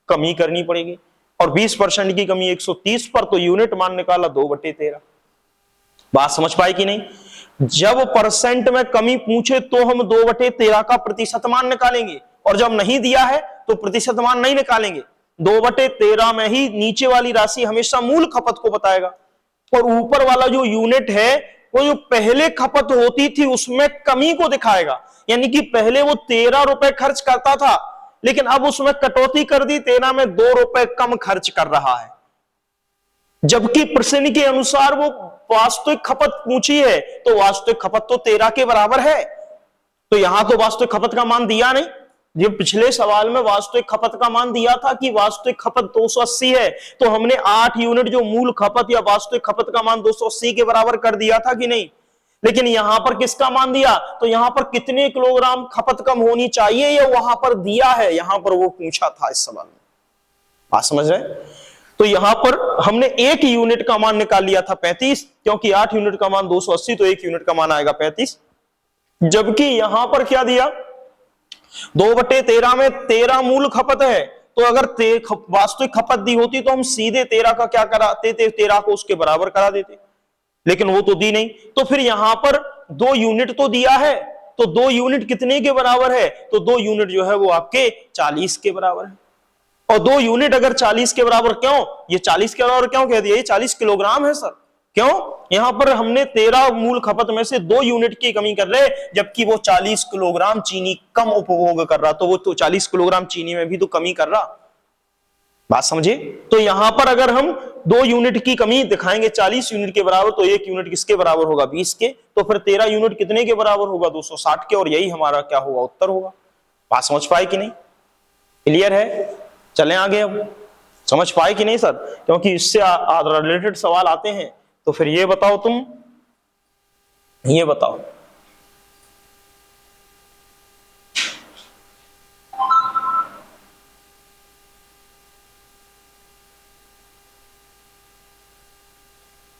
कमी करनी पड़ेगी। और 20% की कमी 130 पर, तो यूनिट मान निकाला 2/13। बात समझ पाए कि नहीं। जब परसेंट में कमी पूछे तो हम 2/13 का प्रतिशत मान निकालेंगे, और जब नहीं दिया है तो प्रतिशत मान नहीं निकालेंगे। 2/13 में ही नीचे वाली राशि हमेशा मूल खपत को बताएगा, और ऊपर वाला जो यूनिट है वो जो पहले खपत होती थी उसमें कमी को दिखाएगा। यानी कि पहले वो 13 रुपए खर्च करता था, लेकिन अब उसमें कटौती कर दी, 13 में 2 रुपए कम खर्च कर रहा है। जबकि प्रश्न के अनुसार वो वास्तविक खपत पूछी है, तो वास्तविक खपत तो 13 के बराबर है। तो यहां तो वास्तविक खपत का मान दिया नहीं। जो पिछले सवाल में वास्तविक खपत का मान दिया था कि वास्तविक खपत 280 है, तो हमने 8 यूनिट जो मूल खपत या वास्तविक खपत का मान 280 के बराबर कर दिया था कि नहीं। लेकिन यहां पर किसका मान दिया, तो यहां पर कितने किलोग्राम खपत कम होनी चाहिए ये वहां पर दिया है, यहां पर वो पूछा था इस सवाल में। बात समझ रहे। तो यहां पर हमने 1 यूनिट का मान निकाल लिया था 35, क्योंकि 8 यूनिट का मान 280, तो 1 यूनिट का मान आएगा 35। जबकि यहां पर क्या दिया, 2/13 में 13 मूल खपत है, तो अगर वास्तविक खपत दी होती तो हम सीधे 13 का क्या कराते थे, 13 को उसके बराबर करा देते, लेकिन वो तो दी नहीं। तो फिर यहां पर 2 यूनिट तो दिया है, तो 2 यूनिट कितने के बराबर है, तो 2 यूनिट जो है वो आपके 40 के बराबर है। और 2 यूनिट अगर 40 के बराबर, क्यों ये 40 के बराबर क्यों कह दिया, ये 40 किलोग्राम है सर। क्यों, यहां पर हमने 13 मूल खपत में से 2 यूनिट की कमी कर रहे, जबकि वो 40 किलोग्राम चीनी कम उपभोग कर रहा, तो वो तो 40 किलोग्राम चीनी में भी तो कमी कर रहा। बात समझे। तो यहां पर अगर हम 2 यूनिट की कमी दिखाएंगे 40 यूनिट के बराबर, तो 1 यूनिट किसके बराबर होगा, 20 के। तो फिर 13 यूनिट कितने के बराबर होगा, 260 के, और यही हमारा क्या होगा, उत्तर होगा। बात समझ पाए कि नहीं, क्लियर है। चलें आगे, अब समझ पाए कि नहीं सर, क्योंकि इससे रिलेटेड सवाल आते हैं। तो फिर ये बताओ, तुम ये बताओ,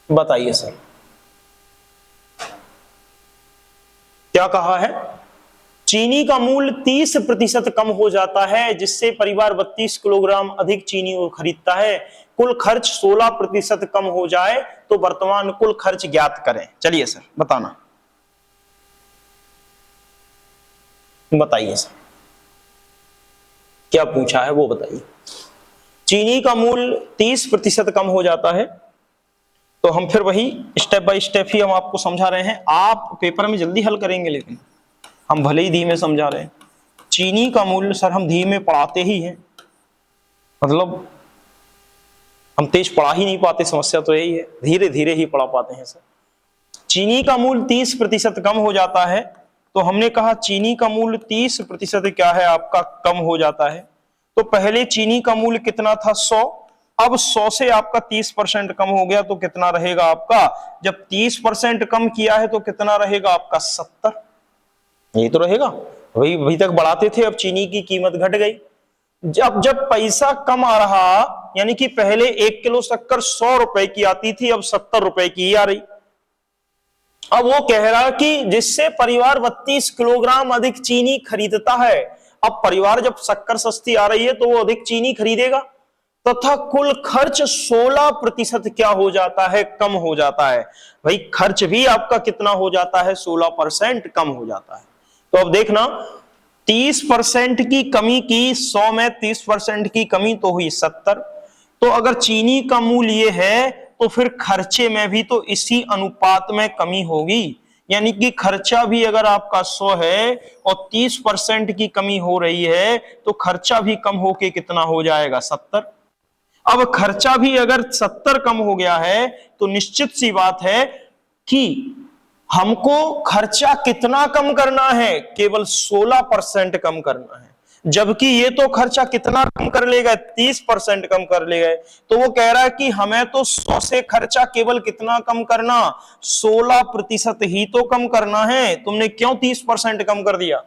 बताइए सर, क्या कहा है, चीनी का मूल्य 30% कम हो जाता है, जिससे परिवार 32 किलोग्राम अधिक चीनी खरीदता है। कुल खर्च 16% कम हो जाए तो वर्तमान कुल खर्च ज्ञात करें। चलिए सर बताना, बताइए सर क्या पूछा है वो बताइए। चीनी का मूल्य 30% कम हो जाता है, तो हम फिर वही स्टेप बाय स्टेप ही हम आपको समझा रहे हैं। आप पेपर में जल्दी हल करेंगे, लेकिन हम भले ही धीमे समझा रहे हैं। चीनी का मूल्य सर हम धीमे पढ़ाते ही हैं, मतलब हम तेज पढ़ा ही नहीं पाते, समस्या तो यही है, धीरे धीरे ही पढ़ा पाते हैं सर। चीनी का मूल्य 30% कम हो जाता है, तो हमने कहा चीनी का मूल्य 30% क्या है आपका, कम हो जाता है। तो पहले चीनी का मूल्य कितना था, 100, अब 100 से आपका 30% कम हो गया, तो कितना रहेगा आपका, जब 30% कम किया है तो कितना रहेगा आपका, 70, यही तो रहेगा। वही अभी तक बढ़ाते थे, अब चीनी की कीमत घट गई। जब पैसा कम आ रहा, यानी कि पहले 1 किलो शक्कर 100 रुपए की आती थी, अब 70 रुपए की ही आ रही। अब वो कह रहा कि जिससे परिवार 32 किलोग्राम अधिक चीनी खरीदता है। अब परिवार जब शक्कर सस्ती आ रही है तो वो अधिक चीनी खरीदेगा, तथा कुल खर्च 16% क्या हो जाता है, कम हो जाता है। भाई खर्च भी आपका कितना हो जाता है, 16% कम हो जाता है। तो अब देखना, 30% की कमी की, 100 में 30% की कमी तो हुई 70। तो अगर चीनी का मूल्य ये है, तो फिर खर्चे में भी तो इसी अनुपात में कमी होगी, यानी कि खर्चा भी अगर आपका 100 है और 30% की कमी हो रही है, तो खर्चा भी कम होके कितना हो जाएगा, 70। अब खर्चा भी अगर 70 कम हो गया है, तो निश्चित सी बात है कि हमको खर्चा कितना कम करना है, केवल 16% कम करना है। जबकि ये तो खर्चा कितना कम कर लेगा, 30% कम कर लेगा। तो वो कह रहा है कि हमें तो 100 से खर्चा केवल कितना कम करना, 16% ही तो कम करना है। तुमने क्यों 30% कम कर दिया।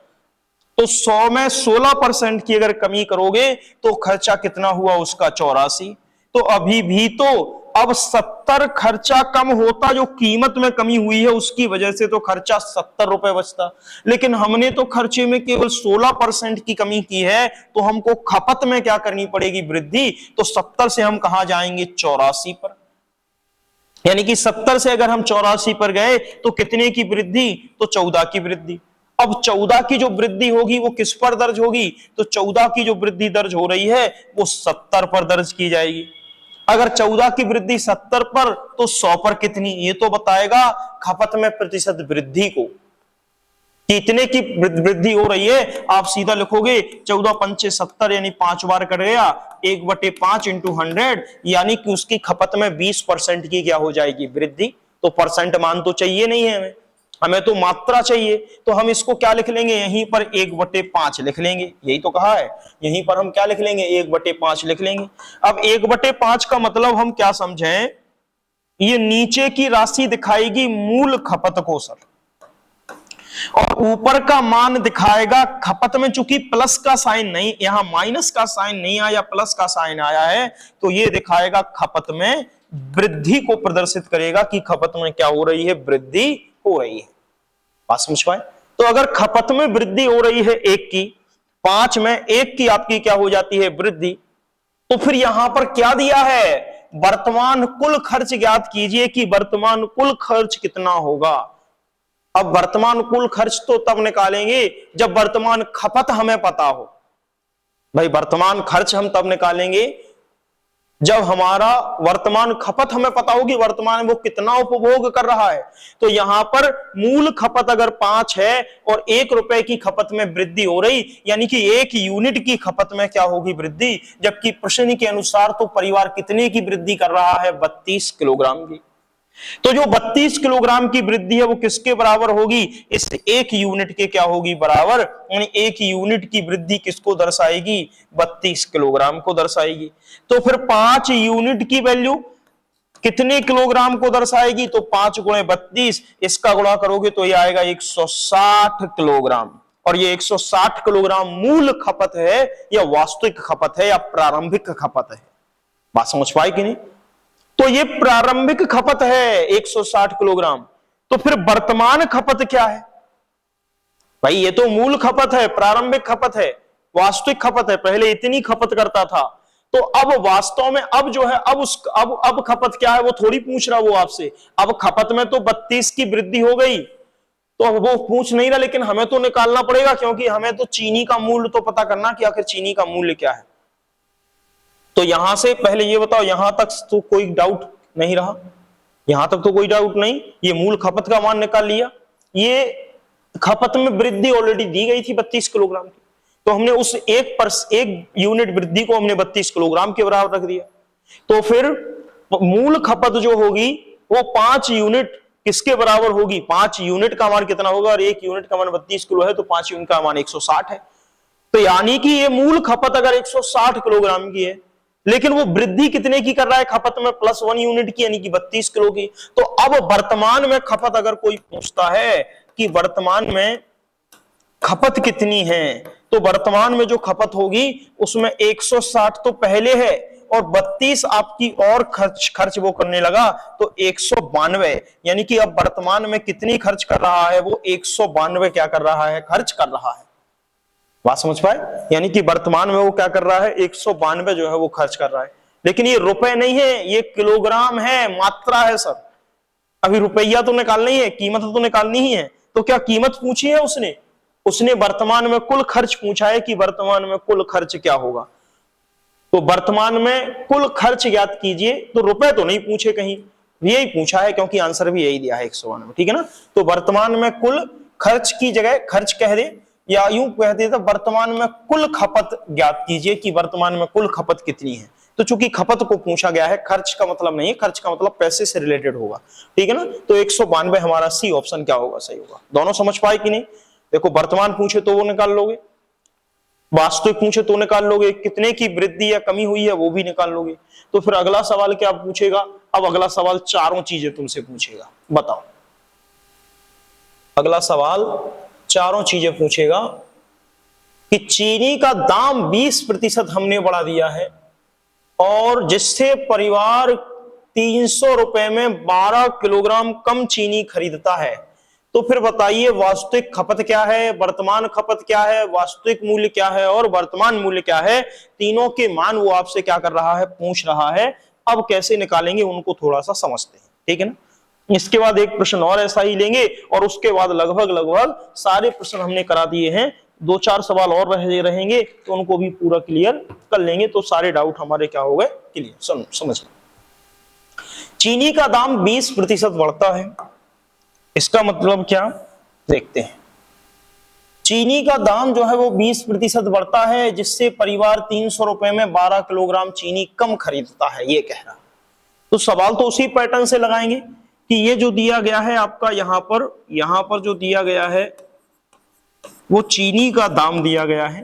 तो 100 में 16% की अगर कमी करोगे तो खर्चा कितना हुआ उसका, 84। तो अभी भी तो अब 70 खर्चा कम होता, जो कीमत में कमी हुई है उसकी वजह से तो खर्चा 70 रुपए बचता। लेकिन हमने तो खर्चे में केवल 16% की कमी की है, तो हमको खपत में क्या करनी पड़ेगी, वृद्धि। तो 70 से हम कहां जाएंगे, 84 पर। यानी कि 70 से अगर हम 84 पर गए तो कितने की वृद्धि, तो 14 की वृद्धि। अब 14 की जो वृद्धि होगी वो किस पर दर्ज होगी, तो 14 की जो वृद्धि दर्ज हो रही है वो 70 पर दर्ज की जाएगी। अगर 14 की वृद्धि 70 पर, तो 100 पर कितनी, ये तो बताएगा खपत में प्रतिशत वृद्धि को, कितने की वृद्धि हो रही है। आप सीधा लिखोगे 14 पंचे 70, यानी 5 बार कट गया, 1/5 इंटू 100, यानी कि उसकी खपत में 20% की क्या हो जाएगी, वृद्धि। तो परसेंट मान तो चाहिए नहीं है हमें, हमें तो मात्रा चाहिए। तो हम इसको क्या लिख लेंगे, यहीं पर 1/5 लिख लेंगे, यही तो कहा है। यहीं पर हम क्या लिख लेंगे, 1/5 लिख लेंगे। अब 1/5 का मतलब हम क्या समझें, ये नीचे की राशि दिखाएगी मूल खपत को सर। और ऊपर का मान दिखाएगा खपत में, चूंकि प्लस का साइन नहीं, यहां माइनस का साइन नहीं आया, प्लस का साइन आया है, तो ये दिखाएगा खपत में वृद्धि को प्रदर्शित करेगा कि खपत में क्या हो रही है, वृद्धि हो रही है। बात समझ पाए? तो अगर खपत में वृद्धि हो रही है 1 की, 5 में 1 की आपकी क्या हो जाती है, वृद्धि, तो फिर यहां पर क्या दिया है, वर्तमान कुल खर्च ज्ञात कीजिए कि वर्तमान कुल खर्च कितना होगा। अब वर्तमान कुल खर्च तो तब निकालेंगे जब वर्तमान खपत हमें पता हो। भाई वर्तमान खर्च हम तब निकालेंगे जब हमारा वर्तमान खपत हमें पता होगी, वर्तमान वो कितना उपभोग कर रहा है। तो यहां पर मूल खपत अगर 5 है और 1 रुपए की खपत में वृद्धि हो रही, यानी कि 1 यूनिट की खपत में क्या होगी, वृद्धि, जबकि प्रश्न के अनुसार तो परिवार कितने की वृद्धि कर रहा है, 32 किलोग्राम की। तो जो 32 किलोग्राम की वृद्धि है वो किसके बराबर होगी, इस 1 यूनिट के क्या होगी, बराबर, यानी 1 यूनिट की वृद्धि किसको दर्शाएगी, 32 किलोग्राम को दर्शाएगी। तो फिर 5 यूनिट की वैल्यू कितने किलोग्राम को दर्शाएगी, तो 5 गुणे 32, इसका गुणा करोगे तो ये आएगा 160 किलोग्राम। और ये 160 किलोग्राम मूल खपत है या वास्तविक खपत है या प्रारंभिक खपत है। बात समझ पाए कि नहीं? तो ये प्रारंभिक खपत है 160 किलोग्राम। तो फिर वर्तमान खपत क्या है भाई, ये तो मूल खपत है, प्रारंभिक खपत है, वास्तविक खपत है, पहले इतनी खपत करता था। तो अब वास्तव में अब जो है, अब खपत क्या है वो थोड़ी पूछ रहा वो आपसे। अब खपत में तो 32 की वृद्धि हो गई, तो वो पूछ नहीं रहा, लेकिन हमें तो निकालना पड़ेगा, क्योंकि हमें तो चीनी का मूल्य तो पता करना कि आखिर चीनी का मूल्य क्या है। तो यहां से पहले ये बताओ, यहां तक तो कोई डाउट नहीं रहा, यहां तक तो कोई डाउट नहीं, ये मूल खपत का मान निकाल लिया। ये खपत में वृद्धि ऑलरेडी दी गई थी 32 किलोग्राम की, तो हमने उस 1 यूनिट वृद्धि को हमने 32 किलोग्राम के बराबर रख दिया। तो फिर मूल खपत जो होगी वो 5 यूनिट किसके बराबर होगी, 5 यूनिट का मान कितना होगा, और 1 यूनिट का मान 32 किलो है, तो 5 यूनिट का मान 160 है। तो यानी कि ये मूल खपत अगर 160 किलोग्राम की है, लेकिन वो वृद्धि कितने की कर रहा है खपत में, +1 यूनिट की, यानी कि 32 किलो की। तो अब वर्तमान में खपत अगर कोई पूछता है कि वर्तमान में खपत कितनी है, तो वर्तमान में जो खपत होगी उसमें 160 तो पहले है और 32 आपकी और खर्च वो करने लगा, तो 192, यानी कि अब वर्तमान में कितनी खर्च कर रहा है वो, 192 क्या कर रहा है, खर्च कर रहा है। बात समझ पाए? यानी कि वर्तमान में वो क्या कर रहा है, 192 जो है वो खर्च कर रहा है। लेकिन ये रुपए नहीं है, ये किलोग्राम है, मात्रा है सर। अभी रुपया तो निकालना ही है, कीमत तो निकालनी ही है। तो क्या कीमत पूछी है उसने वर्तमान में कुल खर्च पूछा है कि वर्तमान में कुल खर्च क्या होगा। तो वर्तमान में कुल खर्च ज्ञात कीजिए, तो रुपए तो नहीं पूछे कहीं, यही पूछा है, क्योंकि आंसर भी यही दिया है 192, ठीक है ना। तो वर्तमान में कुल खर्च की जगह खर्च कह दे, या यूं कह दे तो वर्तमान में कुल खपत ज्ञात कीजिए कि वर्तमान में कुल खपत कितनी है। तो चूंकि खपत को पूछा गया है, खर्च का मतलब नहीं है, खर्च का मतलब पैसे से रिलेटेड होगा, ठीक है ना। तो 192 हमारा सी ऑप्शन क्या होगा, सही होगा। दोनों समझ पाए कि नहीं? देखो वर्तमान पूछे तो वो निकाल लोगे, वास्तविक पूछे तो निकाल लोगे, कितने की वृद्धि या कमी हुई है वो भी निकाल लोगे। तो फिर अगला सवाल क्या पूछेगा, अब अगला सवाल चारों चीजें तुमसे पूछेगा। बताओ, अगला सवाल चारों चीजें पूछेगा कि चीनी का दाम 20% हमने बढ़ा दिया है, और जिससे परिवार 300 रुपए में 12 किलोग्राम कम चीनी खरीदता है। तो फिर बताइए वास्तविक खपत क्या है, वर्तमान खपत क्या है, वास्तविक मूल्य क्या है और वर्तमान मूल्य क्या है। तीनों के मान वो आपसे क्या कर रहा है, पूछ रहा है। अब कैसे निकालेंगे उनको थोड़ा सा समझते हैं, ठीक है ना। इसके बाद एक प्रश्न और ऐसा ही लेंगे, और उसके बाद लगभग सारे प्रश्न हमने करा दिए हैं। 2-4 सवाल और रहेंगे, तो उनको भी पूरा क्लियर कर लेंगे, तो सारे डाउट हमारे क्या हो गए, क्लियर। समझ लो, चीनी का दाम 20% बढ़ता है, इसका मतलब क्या, देखते हैं। चीनी का दाम जो है वो 20% बढ़ता है, जिससे परिवार 300 रुपए में 12 किलोग्राम चीनी कम खरीदता है, ये कह रहा। तो सवाल तो उसी पैटर्न से लगाएंगे कि ये जो दिया गया है आपका यहां पर जो दिया गया है वो चीनी का दाम दिया गया है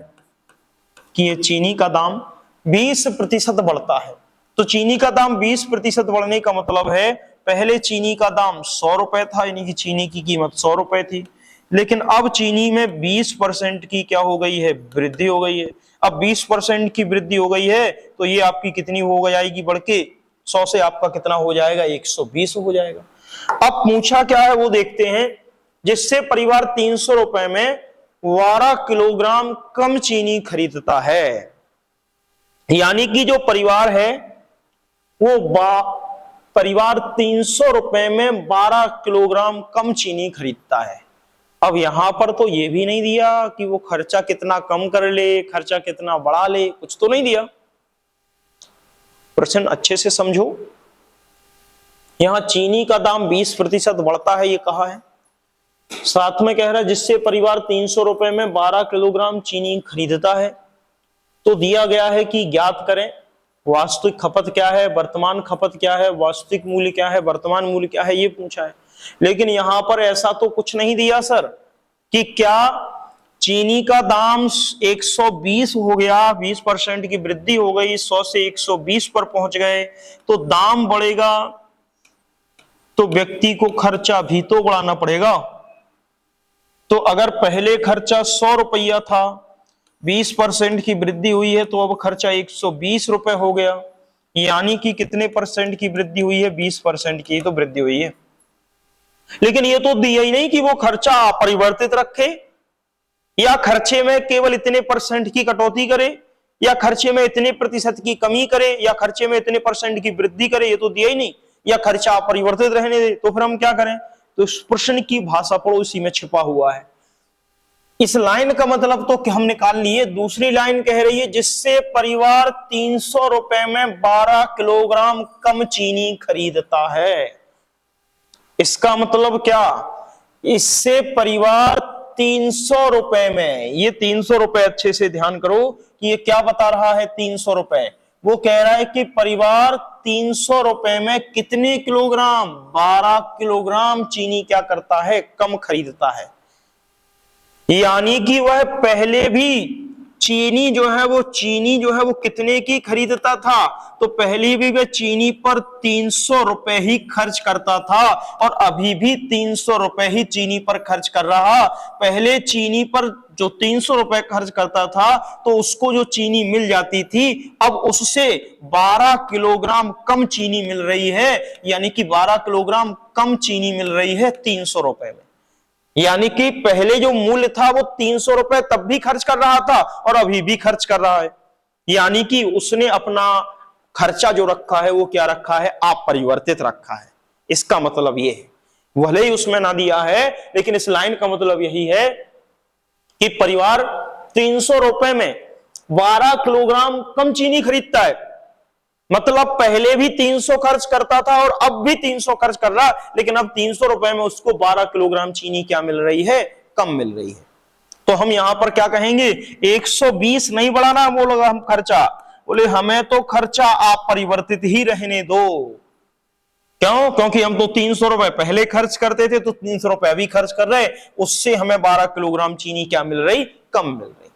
कि ये चीनी का दाम 20% बढ़ता है। तो चीनी का दाम 20% बढ़ने का मतलब है, पहले चीनी का दाम 100 रुपए था, यानी कि चीनी की कीमत 100 रुपए थी, लेकिन अब चीनी में 20% की क्या हो गई है, वृद्धि हो गई है। अब 20% की वृद्धि हो गई है तो ये आपकी कितनी हो जाएगी, बढ़ के 100 से आपका कितना हो जाएगा, 120 हो जाएगा। अब पूछा क्या है वो देखते हैं। जिससे परिवार 300 रुपए में 12 किलोग्राम कम चीनी खरीदता है, यानी कि जो परिवार है वो परिवार 300 रुपए में 12 किलोग्राम कम चीनी खरीदता है। अब यहां पर तो ये भी नहीं दिया कि वो खर्चा कितना कम कर ले, खर्चा कितना बढ़ा ले, कुछ तो नहीं दिया। प्रश्न अच्छे से समझो। यहां चीनी का दाम 20% बढ़ता है, ये कहा है। साथ में कह रहा है जिससे परिवार 300 रुपए में 12 किलोग्राम चीनी खरीदता है, तो दिया गया है कि ज्ञात करें वास्तविक खपत क्या है, वर्तमान खपत क्या है, वास्तविक मूल्य क्या है, वर्तमान मूल्य क्या है, ये पूछा है। लेकिन यहां पर ऐसा तो कुछ नहीं दिया सर कि क्या चीनी का दाम 120 हो गया, 20% की वृद्धि हो गई, 100 से 120 पर पहुंच गए तो दाम बढ़ेगा, तो व्यक्ति को खर्चा भी तो बढ़ाना पड़ेगा। तो अगर पहले खर्चा 100 रुपया था, 20% की वृद्धि हुई है, तो अब खर्चा 120 रुपए हो गया, यानी कि कितने परसेंट की वृद्धि हुई है, 20% की तो वृद्धि हुई है। लेकिन ये तो दिया ही नहीं कि वो खर्चा अपरिवर्तित रखे, या खर्चे में केवल इतने परसेंट की कटौती करे, या खर्चे में इतने प्रतिशत की कमी करे, या खर्चे में इतने परसेंट की वृद्धि करे, ये तो दिया ही नहीं। या खर्चा अपरिवर्तित रहने दे, तो फिर हम क्या करें। तो इस प्रश्न की भाषा पढ़ो, इसी में छिपा हुआ है। इस लाइन का मतलब तो हम निकाल लिए। दूसरी लाइन कह रही है जिससे परिवार 300 रुपए में 12 किलोग्राम कम चीनी खरीदता है। इसका मतलब क्या, इससे परिवार 300 रुपए में, ये 300 रुपए अच्छे से ध्यान करो कि ये क्या बता रहा है, 300 रुपए। वो कह रहा है कि परिवार 300 रुपए में कितने किलोग्राम, 12 किलोग्राम चीनी क्या करता है, कम खरीदता है। यानी कि वह पहले भी चीनी जो है वो कितने की खरीदता था, तो पहले भी वह चीनी पर 300 रुपए ही खर्च करता था, और अभी भी 300 रुपए ही चीनी पर खर्च कर रहा। पहले चीनी पर जो 300 रुपए खर्च करता था, तो उसको जो चीनी मिल जाती थी, अब उससे 12 किलोग्राम कम चीनी मिल रही है, यानी कि 12 किलोग्राम कम चीनी मिल रही है 300 रुपए में। यानी कि पहले जो मूल्य था वो 300 रुपए तब भी खर्च कर रहा था, और अभी भी खर्च कर रहा है। यानी कि उसने अपना खर्चा जो रखा है वो क्या रखा है, अपरिवर्तित रखा है। इसका मतलब ये है, भले ही उसमें ना दिया है, लेकिन इस लाइन का मतलब यही है कि परिवार 300 रुपए में 12 किलोग्राम कम चीनी खरीदता है। मतलब पहले भी 300 खर्च करता था और अब भी 300 खर्च कर रहा, लेकिन अब 300 रुपए में उसको 12 किलोग्राम चीनी क्या मिल रही है, कम मिल रही है। तो हम यहां पर क्या कहेंगे, 120 नहीं बढ़ाना बोलेगा हम खर्चा, बोले हमें तो खर्चा अपरिवर्तित ही रहने दो। क्यों, क्योंकि हम तो 300 रुपए पहले खर्च करते थे, तो 300 रुपए अभी खर्च कर रहे, उससे हमें 12 किलोग्राम चीनी क्या मिल रही, कम मिल रही।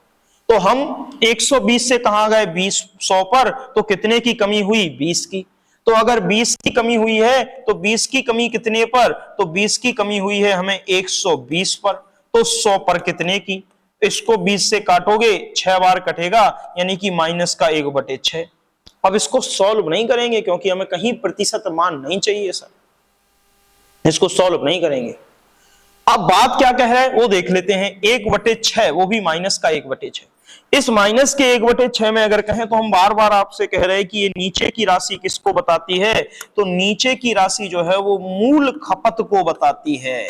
तो हम 120 से कहां गए, 100 पर, तो कितने की कमी हुई, 20 की। तो अगर 20 की कमी हुई है, तो 20 की कमी कितने पर, तो 20 की कमी हुई है हमें 120 पर, तो 100 पर कितने की। इसको 20 से काटोगे 6 बार कटेगा, यानी कि -1/6। अब इसको सॉल्व नहीं करेंगे क्योंकि हमें कहीं प्रतिशत मान नहीं चाहिए सर, इसको सॉल्व नहीं करेंगे। अब बात क्या कह रहा है वो देख लेते हैं। 1/6, वो भी माइनस का 1/6। इस माइनस के 1/6 में अगर कहें तो हम बार बार आपसे कह रहे हैं कि ये नीचे की राशि किसको बताती है, तो नीचे की राशि जो है वो मूल खपत को बताती है।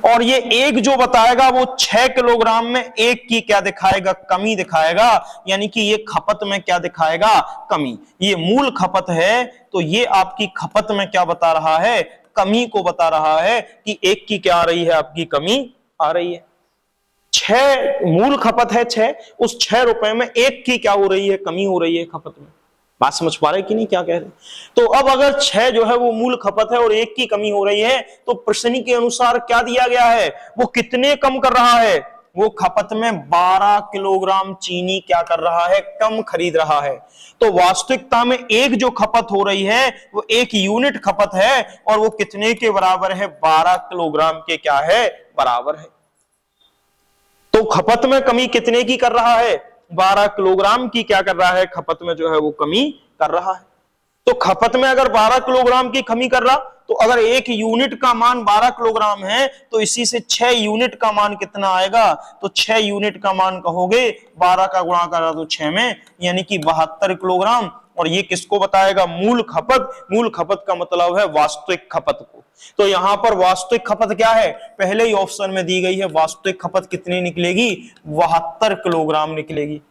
और ये एक जो बताएगा वो 6 किलोग्राम में एक की क्या दिखाएगा, कमी दिखाएगा, यानी कि ये खपत में क्या दिखाएगा, कमी। ये मूल खपत है, तो ये आपकी खपत में क्या बता रहा है, कमी को बता रहा है कि एक की क्या आ रही है, आपकी कमी आ रही है। 6 मूल खपत है 6, उस 6 रुपए में एक की क्या हो रही है, कमी हो रही है खपत में। बात समझ पा रहे कि नहीं क्या कह रहे। तो अब अगर 6 जो है वो मूल खपत है और एक की कमी हो रही है, तो प्रश्न के अनुसार क्या दिया गया है, वो कितने कम कर रहा है, वो खपत में 12 किलोग्राम चीनी क्या कर रहा है, कम खरीद रहा है। तो वास्तविकता में एक जो खपत हो रही है वो 1 यूनिट खपत है और वो कितने के बराबर है, 12 किलोग्राम के क्या है, बराबर है। तो खपत में कमी कितने की कर रहा है, 12 किलोग्राम की क्या कर रहा है, खपत में जो है वो कमी कर रहा है। तो खपत में अगर 12 किलोग्राम की कमी कर रहा, तो अगर 1 यूनिट का मान 12 किलोग्राम है तो इसी से 6 यूनिट का मान कितना आएगा, तो 6 यूनिट का मान कहोगे 12 का गुणा करा तो 6 में, यानी कि 72 किलोग्राम। और ये किसको बताएगा, मूल खपत। मूल खपत का मतलब है वास्तविक खपत को। तो यहां पर वास्तविक खपत क्या है, पहले ही ऑप्शन में दी गई है, वास्तविक खपत कितनी निकलेगी, 72 किलोग्राम निकलेगी।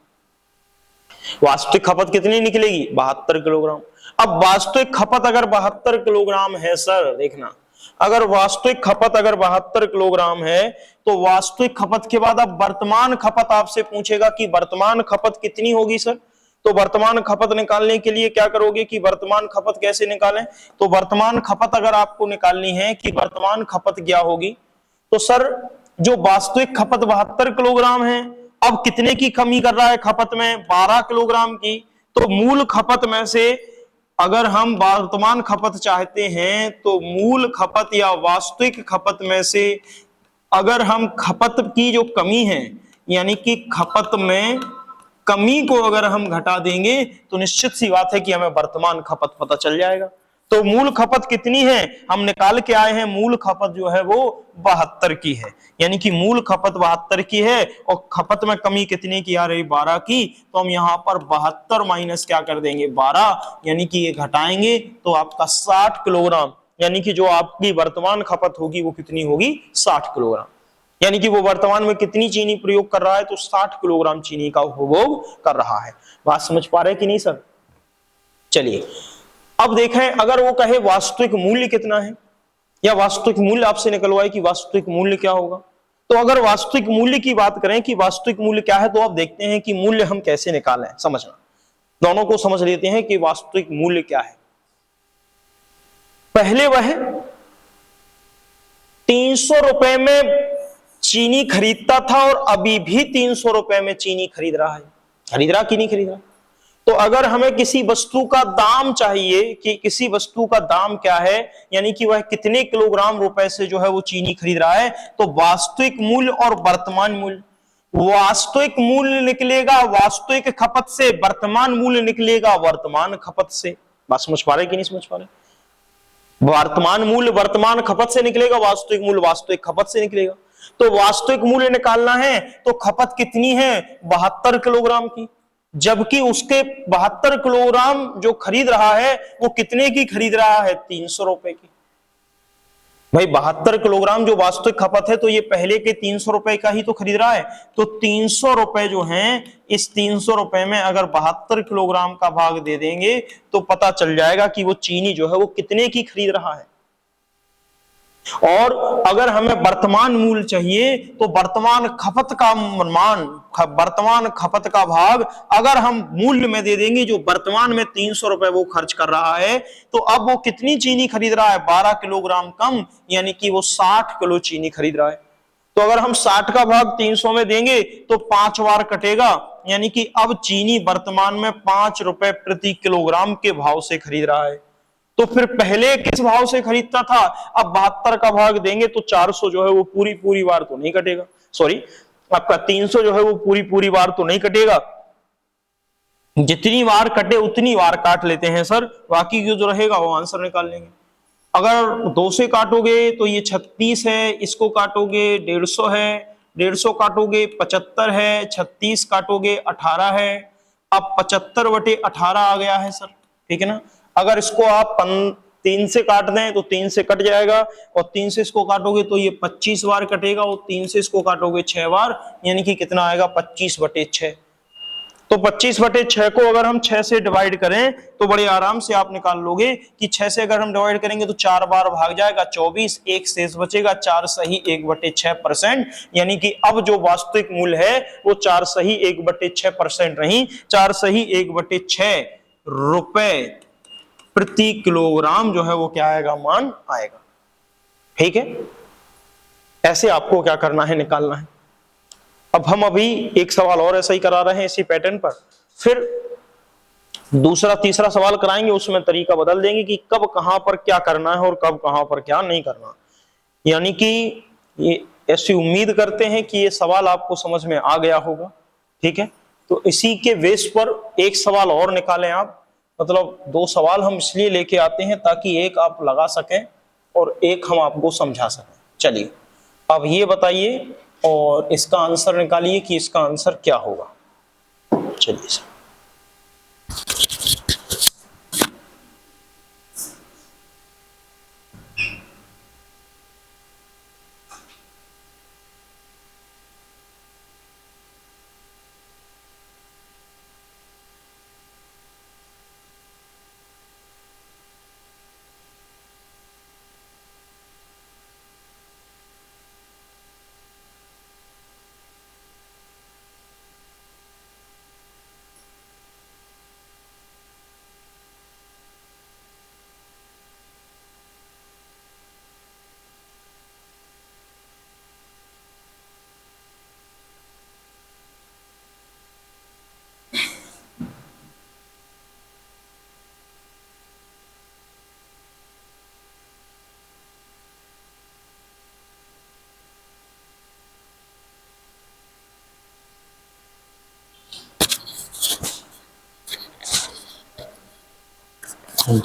वास्तविक खपत कितनी निकलेगी, 72 किलोग्राम। अब वास्तविक खपत अगर 72 किलोग्राम है सर, देखना, अगर वास्तविक खपत अगर 72 किलोग्राम है तो वास्तविक खपत के बाद अब वर्तमान खपत आपसे पूछेगा कि वर्तमान खपत कितनी होगी सर। तो वर्तमान खपत निकालने के लिए क्या करोगे कि वर्तमान खपत कैसे निकालें, तो वर्तमान खपत अगर आपको निकालनी है कि वर्तमान खपत क्या होगी, तो सर जो वास्तविक खपत 72 किलोग्राम है, अब कितने की कमी कर रहा है खपत में, 12 किलोग्राम की। तो मूल खपत में से अगर हम वर्तमान खपत चाहते हैं तो मूल खपत या वास्तविक खपत में से अगर हम खपत की जो कमी है, यानी कि खपत में कमी को अगर हम घटा देंगे तो निश्चित सी बात है कि हमें वर्तमान खपत पता चल जाएगा। तो मूल खपत कितनी है, हम निकाल के आए हैं, मूल खपत जो है वो 72 की है, यानी कि मूल खपत 72 की है और खपत में कमी कितने की आ रही, 12 की। तो हम यहां पर 72 माइनस क्या कर देंगे, 12, यानी कि ये घटाएंगे तो आपका 60 किलोग्राम, यानी कि जो आपकी वर्तमान खपत होगी वो कितनी होगी, 60 किलोग्राम। यानी कि वो वर्तमान में कितनी चीनी प्रयोग कर रहा है, तो 60 किलोग्राम चीनी का उपभोग कर रहा है। बात समझ पा रहे कि नहीं सर। चलिए अब देखें, अगर वो कहे वास्तविक मूल्य कितना है, या वास्तविक मूल्य आपसे निकलवाए कि वास्तविक मूल्य क्या होगा, तो अगर वास्तविक मूल्य की बात करें कि वास्तविक मूल्य क्या है, तो आप देखते हैं कि मूल्य हम कैसे निकालें। समझना, दोनों को समझ लेते हैं कि वास्तविक मूल्य क्या है। पहले वह 300 रुपए में चीनी खरीदता था और अभी भी 300 रुपए में चीनी खरीद रहा है। खरीद रहा कि नहीं खरीद रहा। तो अगर हमें किसी वस्तु का दाम चाहिए कि किसी वस्तु का दाम क्या है, यानी कि वह कितने किलोग्राम रुपए से जो है वो चीनी खरीद रहा है, तो वास्तविक मूल्य और वर्तमान मूल्य, वास्तविक मूल्य निकलेगा वास्तविक खपत से, वर्तमान मूल्य निकलेगा वर्तमान खपत से। बात समझ पा रहे कि नहीं समझ पा रहे। वर्तमान मूल्य वर्तमान खपत से निकलेगा, वास्तविक मूल्य वास्तविक खपत से निकलेगा। तो वास्तविक मूल्य निकालना है तो खपत कितनी है, 72 किलोग्राम की, जबकि उसके 72 किलोग्राम जो खरीद रहा है वो कितने की खरीद रहा है, 300 रुपए की। भाई 72 किलोग्राम जो वास्तविक खपत है तो ये पहले के 300 रुपए का ही तो खरीद रहा है। तो 300 रुपए जो हैं, इस 300 रुपए में अगर 72 किलोग्राम का भाग दे देंगे तो पता चल जाएगा कि वो चीनी जो है वो कितने की खरीद रहा है। और अगर हमें वर्तमान मूल्य चाहिए तो वर्तमान खपत का मान, वर्तमान खपत का भाग अगर हम मूल्य में दे देंगे, जो वर्तमान में 300 रुपए वो खर्च कर रहा है, तो अब वो कितनी चीनी खरीद रहा है, 12 किलोग्राम कम, यानी कि वो 60 किलो चीनी खरीद रहा है। तो अगर हम 60 का भाग 300 में देंगे तो 5 बार कटेगा, यानी कि अब चीनी वर्तमान में 5 रुपए प्रति किलोग्राम के भाव से खरीद रहा है। तो फिर पहले किस भाव से खरीदता था, अब 72 का भाग देंगे तो 400 जो है वो पूरी बार तो नहीं कटेगा, सॉरी आपका 300 जो है वो पूरी बार तो नहीं कटेगा, जितनी बार कटे उतनी बार काट लेते हैं सर, बाकी जो रहेगा वो आंसर निकाल लेंगे। अगर 2 से काटोगे तो ये 36 है, इसको काटोगे 150 है, 150 काटोगे 75 है, 36 काटोगे 18 है। अब 75/18 आ गया है सर, ठीक है ना। अगर इसको आप 3 से काट दें तो 3 से कट जाएगा, और 3 से इसको काटोगे तो ये 25 बार कटेगा, और 3 से इसको काटोगे 6 बार, यानी कि कितना आएगा 25/6। तो 25/6 को अगर हम 6 से डिवाइड करें तो बड़े आराम से आप निकाल लोगे कि 6 से अगर हम डिवाइड करेंगे तो 4 बार भाग जाएगा 24, एक शेष बचेगा, 4 सही 1/6%, यानी कि अब जो वास्तविक मूल्य है वो 4 सही 1/6% नहीं, 4 सही 1/6 रुपए प्रति किलोग्राम जो है वो क्या आएगा, मान आएगा। ठीक है, ऐसे आपको क्या करना है, निकालना है। अब हम अभी एक सवाल और ऐसा ही करा रहे हैं इसी पैटर्न पर, फिर दूसरा तीसरा सवाल कराएंगे, उसमें तरीका बदल देंगे कि कब कहां पर क्या करना है और कब कहां पर क्या नहीं करना। यानी कि ये ऐसी उम्मीद करते हैं कि ये सवाल आपको समझ में आ गया होगा। ठीक है, तो इसी के बेस पर एक सवाल और निकालें आप, मतलब दो सवाल हम इसलिए लेके आते हैं ताकि एक आप लगा सकें और एक हम आपको समझा सकें। चलिए अब ये बताइए और इसका आंसर निकालिए कि इसका आंसर क्या होगा। चलिए सर,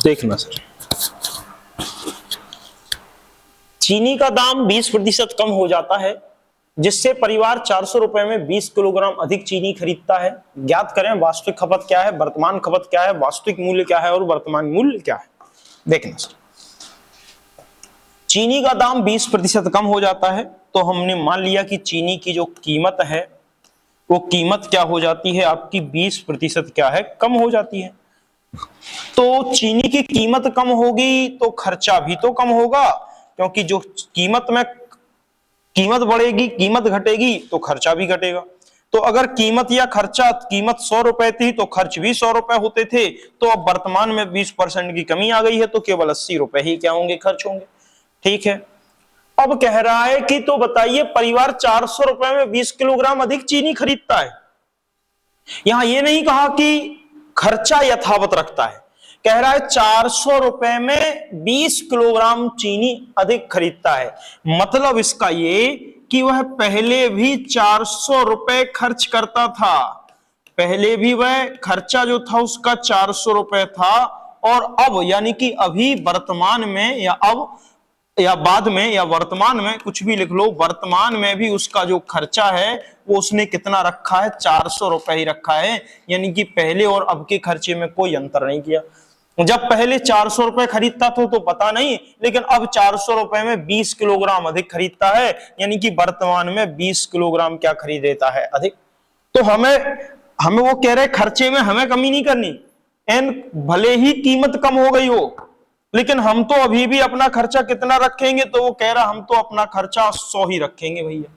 देखना सर, चीनी का दाम 20% कम हो जाता है जिससे परिवार 400 रुपए में 20 किलोग्राम अधिक चीनी खरीदता है। ज्ञात करें वास्तविक खपत क्या है, वर्तमान खपत क्या है, वास्तविक मूल्य क्या है और वर्तमान मूल्य क्या है। देखना सर, चीनी का दाम 20% कम हो जाता है तो हमने मान लिया कि चीनी की जो कीमत है वो कीमत क्या हो जाती है आपकी 20% क्या है, कम हो जाती है। तो चीनी की कीमत कम होगी तो खर्चा भी तो कम होगा, क्योंकि जो कीमत बढ़ेगी, कीमत घटेगी तो खर्चा भी घटेगा। तो अगर कीमत या खर्चा, कीमत 100 रुपए थी तो खर्च भी 100 रुपए होते थे, तो अब वर्तमान में 20% की कमी आ गई है तो केवल 80 रुपए ही क्या होंगे, खर्च होंगे। ठीक है, अब कह रहा है कि तो बताइए परिवार 400 रुपए में 20 किलोग्राम अधिक चीनी खरीदता है। यहां यह नहीं कहा कि खर्चा यथावत रखता है, कह रहा है 400 रुपए में 20 किलोग्राम चीनी अधिक खरीदता है। मतलब इसका ये कि वह पहले भी 400 रुपए खर्च करता था, पहले भी वह खर्चा जो था उसका 400 रुपए था, और अब यानी कि अभी वर्तमान में या अब या बाद में या वर्तमान में, कुछ भी लिख लो, वर्तमान में भी उसका जो खर्चा है वो उसने कितना रखा है, 400 रुपए ही रखा है। यानी कि पहले और अब के खर्चे में कोई अंतर नहीं किया। जब पहले 400 रुपए खरीदता था तो पता नहीं, लेकिन अब 400 रुपए में 20 किलोग्राम अधिक खरीदता है, यानी कि वर्तमान में 20 किलोग्राम क्या खरीद लेता है, अधिक। तो हमें वो कह रहे खर्चे में हमें कमी नहीं करनी, एन भले ही कीमत कम हो गई हो, लेकिन हम तो अभी भी अपना खर्चा कितना रखेंगे, तो वो कह रहा हम तो अपना खर्चा 100 ही रखेंगे भैया,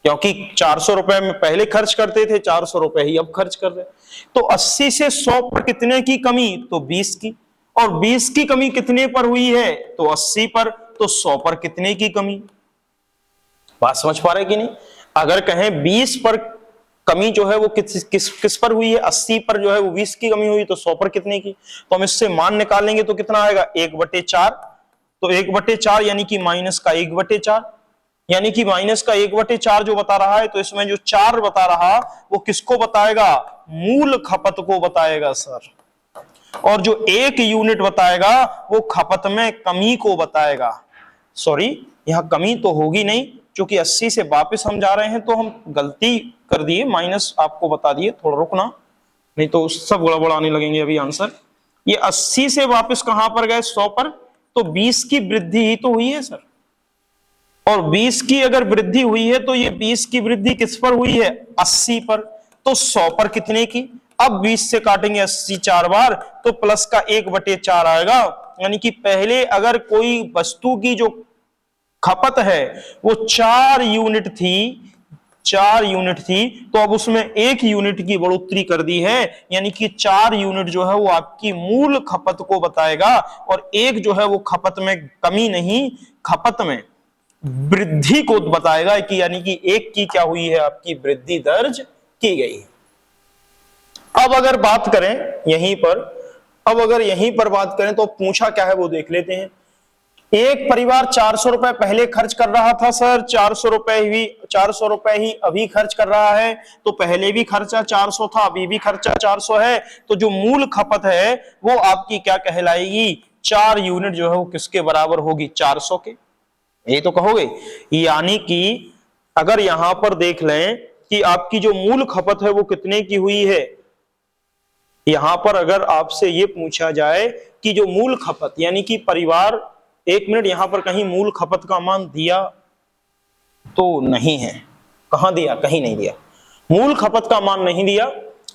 क्योंकि 400 रुपए में पहले खर्च करते थे, 400 रुपए ही अब खर्च कर रहे। तो 80 से 100 पर कितने की कमी, तो 20 की, और 20 की कमी कितने पर हुई है, तो 80 पर, तो 100 पर कितने की कमी। बात समझ पा रहे कि नहीं। अगर कहें 20 पर कमी जो है वो किस पर हुई है, 80 पर जो है वो 20 की कमी हुई, तो 100 पर कितने की। तो हम इससे मान निकालेंगे तो कितना आएगा, 1/4। तो 1/4 यानी कि माइनस का 1/4, यानी कि माइनस का 1/4 जो बता रहा है, तो इसमें जो 4 बता रहा वो किसको बताएगा, मूल खपत को बताएगा सर, और जो 1 यूनिट बताएगा वो खपत में कमी को बताएगा। सॉरी, यहां कमी तो होगी नहीं, क्योंकि 80 से वापस हम जा रहे हैं तो हम गलती कर दिए, माइनस आपको बता दिए, थोड़ा रुकना, नहीं तो सब गड़बड़ आने लगेंगे अभी आंसर। ये 80 से वापस कहां पर गए, 100 पर, तो 20 की वृद्धि ही तो हुई है सर, और 20 की अगर वृद्धि हुई है तो ये 20 की वृद्धि किस पर हुई है, 80 पर, तो 100 पर कितने की। अब 20 से काटेंगे 80 4 बार, तो प्लस का 1/4 आएगा। यानी कि पहले अगर कोई वस्तु की जो खपत है वो 4 यूनिट थी, 4 यूनिट थी, तो अब उसमें 1 यूनिट की बढ़ोतरी कर दी है, यानी कि 4 यूनिट जो है वो आपकी मूल खपत को बताएगा, और एक जो है वो खपत में कमी नहीं, खपत में वृद्धि को बताएगा कि यानी कि एक की क्या हुई है, आपकी वृद्धि दर्ज की गई है। अब अगर बात करें यहीं पर, अब अगर यहीं पर बात करें तो पूछा क्या है वो देख लेते हैं। एक परिवार 400 रुपए पहले खर्च कर रहा था सर, 400 रुपए ही अभी खर्च कर रहा है। तो पहले भी खर्चा 400 था, अभी भी खर्चा 400 है। तो जो मूल खपत है वो आपकी क्या कहलाएगी, 4 यूनिट जो है वो किसके बराबर होगी, 400 के। ये तो कहोगे, यानी कि अगर यहां पर देख लें कि आपकी जो मूल खपत है वो कितने की हुई है। यहां पर अगर आपसे ये पूछा जाए कि जो मूल खपत यानी कि परिवार, एक मिनट, यहां पर कहीं मूल खपत का मान दिया तो नहीं है, कहां दिया, कहीं नहीं दिया, मूल खपत का मान नहीं दिया।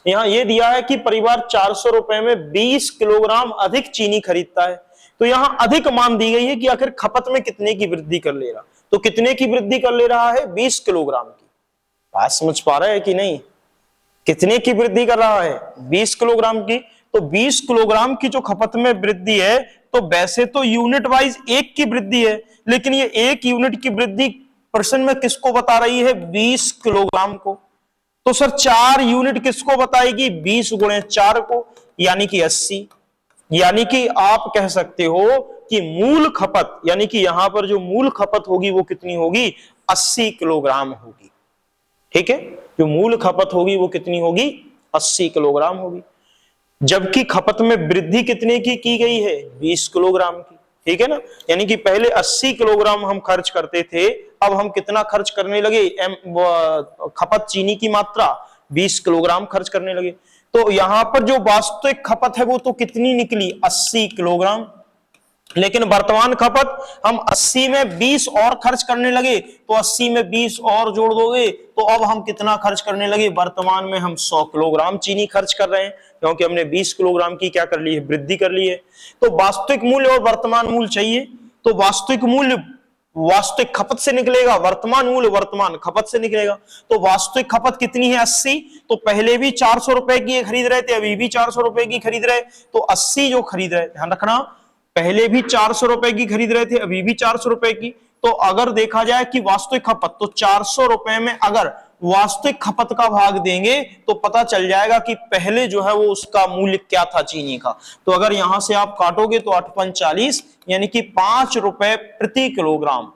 यहां यह दिया है कि परिवार 400 रुपए में 20 किलोग्राम अधिक चीनी खरीदता है। तो यहां अधिक मान दी गई है कि आखिर खपत में कितने की वृद्धि कर ले रहा, तो कितने की वृद्धि कर ले रहा है, 20 किलोग्राम की। बात समझ पा रहे हैं कि नहीं, कितने की वृद्धि कर रहा है, 20 किलोग्राम की। तो 20 किलोग्राम की जो खपत में वृद्धि है, तो वैसे तो यूनिट वाइज एक की वृद्धि है, लेकिन ये एक यूनिट की वृद्धि परसेंट में किसको बता रही है, 20 किलोग्राम को। तो सर 4 यूनिट किसको बताएगी, 20 गुणे 4 को, यानी कि 80। यानी कि आप कह सकते हो कि मूल खपत, यानी कि यहां पर जो मूल खपत होगी वो कितनी होगी, 80 किलोग्राम होगी। ठीक है, जो मूल खपत होगी वो कितनी होगी, 80 किलोग्राम होगी। जबकि खपत में वृद्धि कितने की गई है, 20 किलोग्राम की। ठीक है ना, यानी कि पहले 80 किलोग्राम हम खर्च करते थे, अब हम कितना खर्च करने लगे, खपत चीनी की मात्रा 20 किलोग्राम खर्च करने लगे। तो यहां पर जो वास्तविक खपत है वो तो कितनी निकली, 80 किलोग्राम। लेकिन वर्तमान खपत हम 80 में 20 और खर्च करने लगे, तो 80 में 20 और जोड़ दोगे तो अब हम कितना खर्च करने लगे, वर्तमान में हम 100 किलोग्राम चीनी खर्च कर रहे हैं, क्योंकि हमने 20 किलोग्राम की क्या कर ली है, वृद्धि कर ली है। तो वास्तविक मूल्य और वर्तमान मूल्य चाहिए, तो वास्तविक मूल्य वास्तविक खपत से निकलेगा, वर्तमान मूल्य वर्तमान खपत से निकलेगा। तो वास्तविक खपत कितनी है, 80। तो पहले भी 400 रुपए की खरीद रहे थे, अभी भी 400 रुपए की खरीद रहे, तो 80 जो खरीद रहे, ध्यान रखना, पहले भी 400 रुपए की खरीद रहे थे, अभी भी 400 रुपए की। तो अगर देखा जाए कि वास्तविक खपत, तो 400 रुपए में अगर वास्तविक खपत का भाग देंगे तो पता चल जाएगा कि पहले जो है वो उसका मूल्य क्या था चीनी का। तो अगर यहां से आप काटोगे तो 8 40, यानी कि 5 रुपए प्रति किलोग्राम,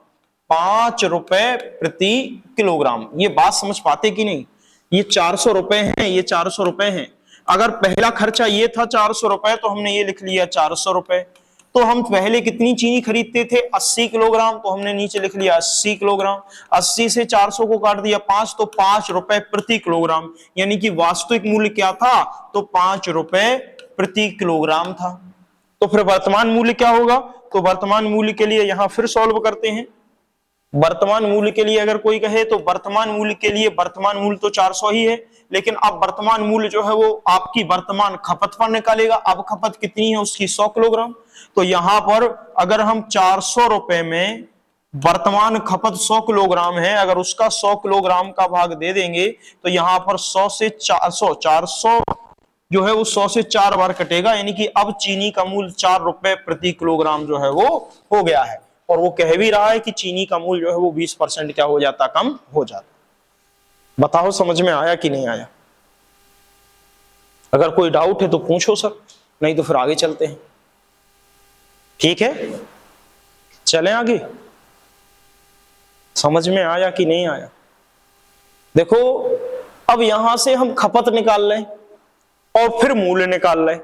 5 रुपए प्रति किलोग्राम। ये बात समझ पाते कि नहीं, ये 400 रुपए हैं, ये 400 रुपए हैं। अगर पहला खर्चा ये था 400 रुपए, तो हमने ये लिख लिया 400 रुपए। तो हम पहले कितनी चीनी खरीदते थे, 80 किलोग्राम, तो हमने नीचे लिख लिया 80 किलोग्राम। 80 से 400 को काट दिया 5, तो 5 रुपए प्रति किलोग्राम, यानी कि वास्तविक मूल्य क्या था, तो 5 रुपए प्रति किलोग्राम था। तो फिर वर्तमान मूल्य क्या होगा, तो वर्तमान मूल्य के लिए यहां फिर सॉल्व करते हैं। वर्तमान मूल्य के लिए अगर कोई कहे तो वर्तमान मूल्य के लिए वर्तमान मूल्य तो 400 ही है, लेकिन अब वर्तमान मूल्य जो है वो आपकी वर्तमान खपत पर निकालेगा। अब खपत कितनी है उसकी, 100 किलोग्राम। तो यहां पर अगर हम 400 रुपए में वर्तमान खपत 100 किलोग्राम है, अगर उसका 100 किलोग्राम का भाग दे देंगे तो यहां पर 100 से 400 जो है वो 100 से 4 बार कटेगा, यानी कि अब चीनी का मूल्य 4 रुपए प्रति किलोग्राम जो है वो हो गया है। और वो कह भी रहा है कि चीनी का मूल्य जो है वो 20% क्या हो जाता, कम हो जाता। बताओ समझ में आया कि नहीं आया। अगर कोई डाउट है तो पूछो सर, नहीं तो फिर आगे चलते हैं। ठीक है, चलें आगे। समझ में आया कि नहीं आया। देखो अब यहां से हम खपत निकाल लें और फिर मूल्य निकाल लें,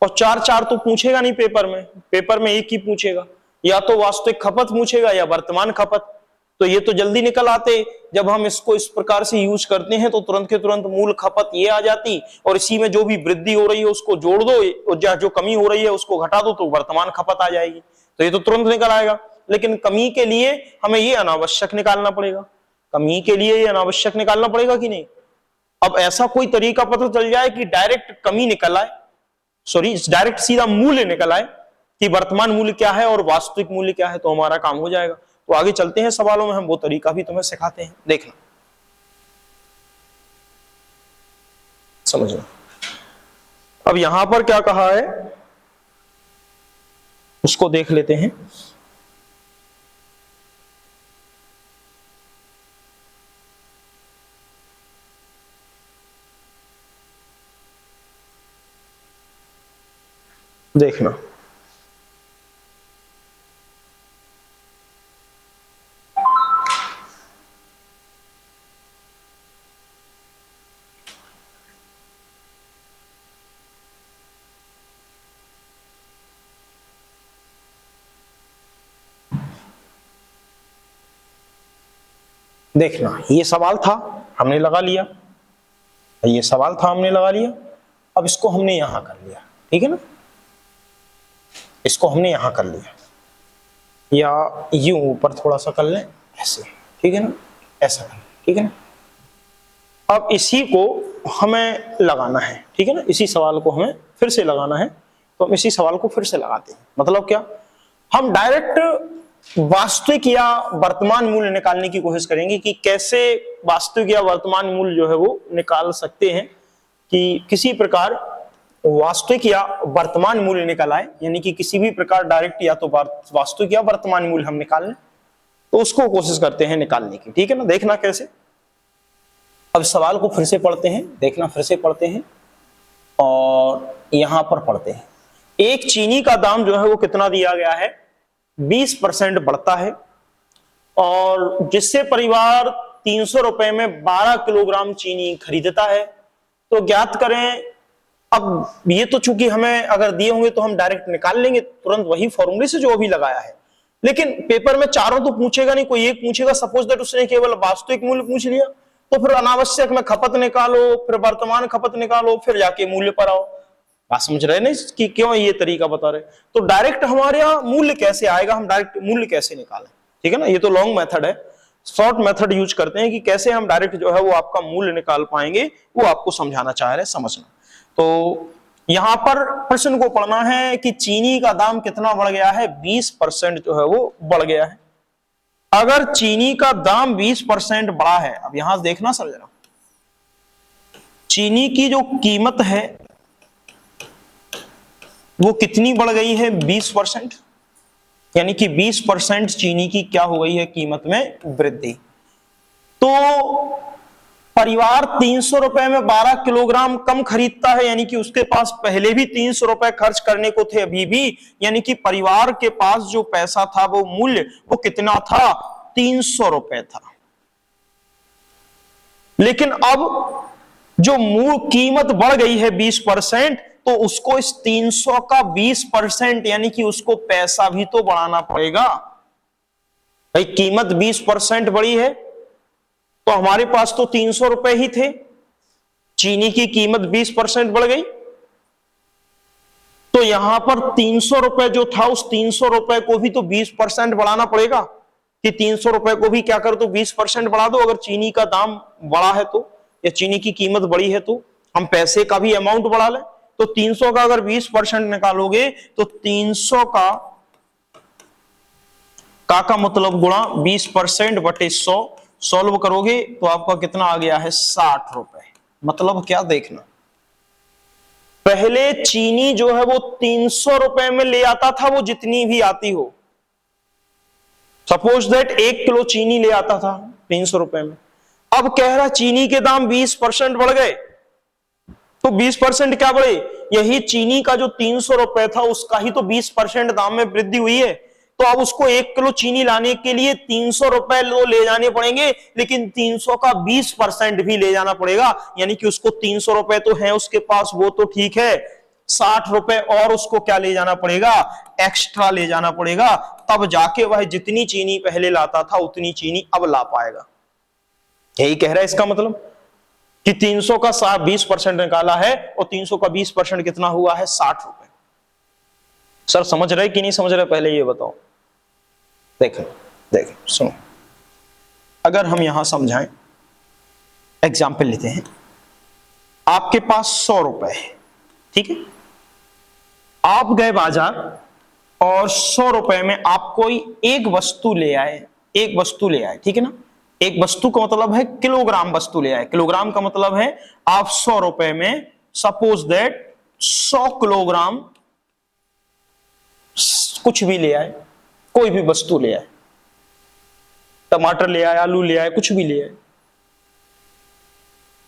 और 4 तो पूछेगा नहीं पेपर में, पेपर में एक ही पूछेगा, या तो वास्तविक खपत पूछेगा या वर्तमान खपत। तो ये तो जल्दी निकल आते, जब हम इसको इस प्रकार से यूज करते हैं तो तुरंत के तुरंत मूल खपत ये आ जाती, और इसी में जो भी वृद्धि हो रही है उसको जोड़ दो, और जो कमी हो रही है उसको घटा दो, तो वर्तमान खपत आ जाएगी। तो ये तो तुरंत निकल आएगा। लेकिन कमी के लिए हमें ये अनावश्यक निकालना पड़ेगा, कमी के लिए ये अनावश्यक निकालना पड़ेगा कि नहीं। अब ऐसा कोई तरीका पता चल जाए कि डायरेक्ट कमी निकल आए, सॉरी डायरेक्ट सीधा मूल्य निकल आए कि वर्तमान मूल्य क्या है और वास्तविक मूल्य क्या है, तो हमारा काम हो जाएगा। तो आगे चलते हैं सवालों में, हम वो तरीका भी तुम्हें सिखाते हैं, देखना समझना। अब यहां पर क्या कहा है उसको देख लेते हैं। देखना, देखना, ये सवाल था हमने लगा लिया, ये सवाल था हमने लगा लिया, अब इसको हमने यहां कर लिया, ठीक है ना, इसको हमने यहां कर लिया, या यूं ऊपर थोड़ा सा कर लें ऐसे, ठीक है ना, ऐसा कर लें, ठीक है ना। अब इसी को हमें लगाना है, ठीक है ना, इसी सवाल को हमें फिर से लगाना है, तो हम इसी सवाल को फिर से लगाते हैं। मतलब क्या, हम डायरेक्ट वास्तविक या वर्तमान मूल्य निकालने की कोशिश करेंगे कि कैसे वास्तविक या वर्तमान मूल्य जो है वो निकाल सकते हैं, कि किसी प्रकार वास्तविक या वर्तमान मूल्य निकल आए, यानी कि किसी भी प्रकार डायरेक्ट या तो वास्तविक या वर्तमान मूल्य हम निकाल लें, तो उसको कोशिश करते हैं निकालने की, ठीक है ना। देखना कैसे, अब सवाल को फिर से पढ़ते हैं, देखना फिर से पढ़ते हैं और यहां पर पढ़ते हैं। एक चीनी का दाम जो है वो कितना दिया गया है, 20% बढ़ता है, और जिससे परिवार 300 रुपए में 12 किलोग्राम चीनी खरीदता है, तो ज्ञात करें। अब ये तो चूंकि हमें अगर दिए होंगे तो हम डायरेक्ट निकाल लेंगे तुरंत वही फॉर्मूले से जो अभी लगाया है, लेकिन पेपर में चारों तो पूछेगा नहीं, कोई एक पूछेगा। सपोज दैट उसने केवल वास्तविक मूल्य पूछ लिया, तो फिर अनावश्यक में खपत निकालो, फिर वर्तमान खपत निकालो, फिर जाके मूल्य पर आओ। बात समझ रहे नहीं कि क्यों ये तरीका बता रहे। तो डायरेक्ट हमारे यहाँ मूल्य कैसे आएगा, हम डायरेक्ट मूल्य कैसे निकालें, ठीक है ना। ये तो लॉन्ग मेथड है, शॉर्ट मेथड यूज करते हैं कि कैसे हम डायरेक्ट जो है वो आपका मूल्य निकाल पाएंगे, वो आपको समझाना चाह रहे, समझना। तो यहां पर प्रश्न को पढ़ना है कि चीनी का दाम कितना बढ़ गया है, 20% जो है वो बढ़ गया है। अगर चीनी का दाम 20% बढ़ा है, अब यहां देखना सर जरा, चीनी की जो कीमत है वो कितनी बढ़ गई है, 20%, यानी कि 20% चीनी की क्या हो गई है, कीमत में वृद्धि। तो परिवार 300 रुपए में 12 किलोग्राम कम खरीदता है, यानी कि उसके पास पहले भी 300 रुपए खर्च करने को थे, अभी भी, यानी कि परिवार के पास जो पैसा था वो मूल्य वो कितना था, 300 रुपए था। लेकिन अब जो मूल कीमत बढ़ गई है 20%, तो उसको इस 300 का 20%, यानी कि उसको पैसा भी तो बढ़ाना पड़ेगा भाई। कीमत 20% बढ़ी है तो हमारे पास तो 300 रुपए ही थे, चीनी की कीमत 20% बढ़ गई, तो यहां पर 300 रुपए जो था उस 300 रुपए को भी तो 20% बढ़ाना पड़ेगा, कि 300 रुपए को भी क्या कर दो, 20% बढ़ा दो। अगर चीनी का दाम बढ़ा है तो, या चीनी की कीमत बढ़ी है, तो हम पैसे का भी अमाउंट बढ़ा लें। तो 300 का अगर 20% निकालोगे तो 300 का मतलब गुणा 20% बटे 100, सॉल्व करोगे तो आपका कितना आ गया है, 60 रुपए। मतलब क्या, देखना, पहले चीनी जो है वो 300 रुपए में ले आता था, वो जितनी भी आती हो। सपोज दैट 1 किलो चीनी ले आता था 300 रुपए में। अब कह रहा चीनी के दाम 20% बढ़ गए, तो 20% क्या बढ़े, यही चीनी का जो 300 रुपए था उसका ही तो 20% दाम में वृद्धि हुई है। तो अब उसको 1 किलो चीनी लाने के लिए 300 रुपए ले जाने पड़ेंगे, लेकिन 300 का 20% भी ले जाना पड़ेगा, यानी कि उसको 300 रुपए तो है उसके पास, वो तो ठीक है, 60 रुपए और उसको क्या ले जाना पड़ेगा, एक्स्ट्रा ले जाना पड़ेगा, तब जाके वह जितनी चीनी पहले लाता था उतनी चीनी अब ला पाएगा। यही कह रहा है इसका मतलब कि 300 का 20% निकाला है और 300 का 20% कितना हुआ है, 60 रुपए। सर समझ रहे कि नहीं समझ रहे, पहले ये बताओ। देखो सुनो, अगर हम यहां समझाएं, एग्जाम्पल लेते हैं, आपके पास 100 रुपए है, ठीक है, आप गए बाजार और 100 रुपए में आप कोई एक वस्तु ले आए, ठीक है ना। एक वस्तु का मतलब है किलोग्राम वस्तु ले आए, किलोग्राम का मतलब है आप 100 रुपए में सपोज दैट 100 किलोग्राम कुछ भी ले आए, कोई भी वस्तु ले आए, टमाटर ले आए, आलू ले आए, कुछ भी ले आए।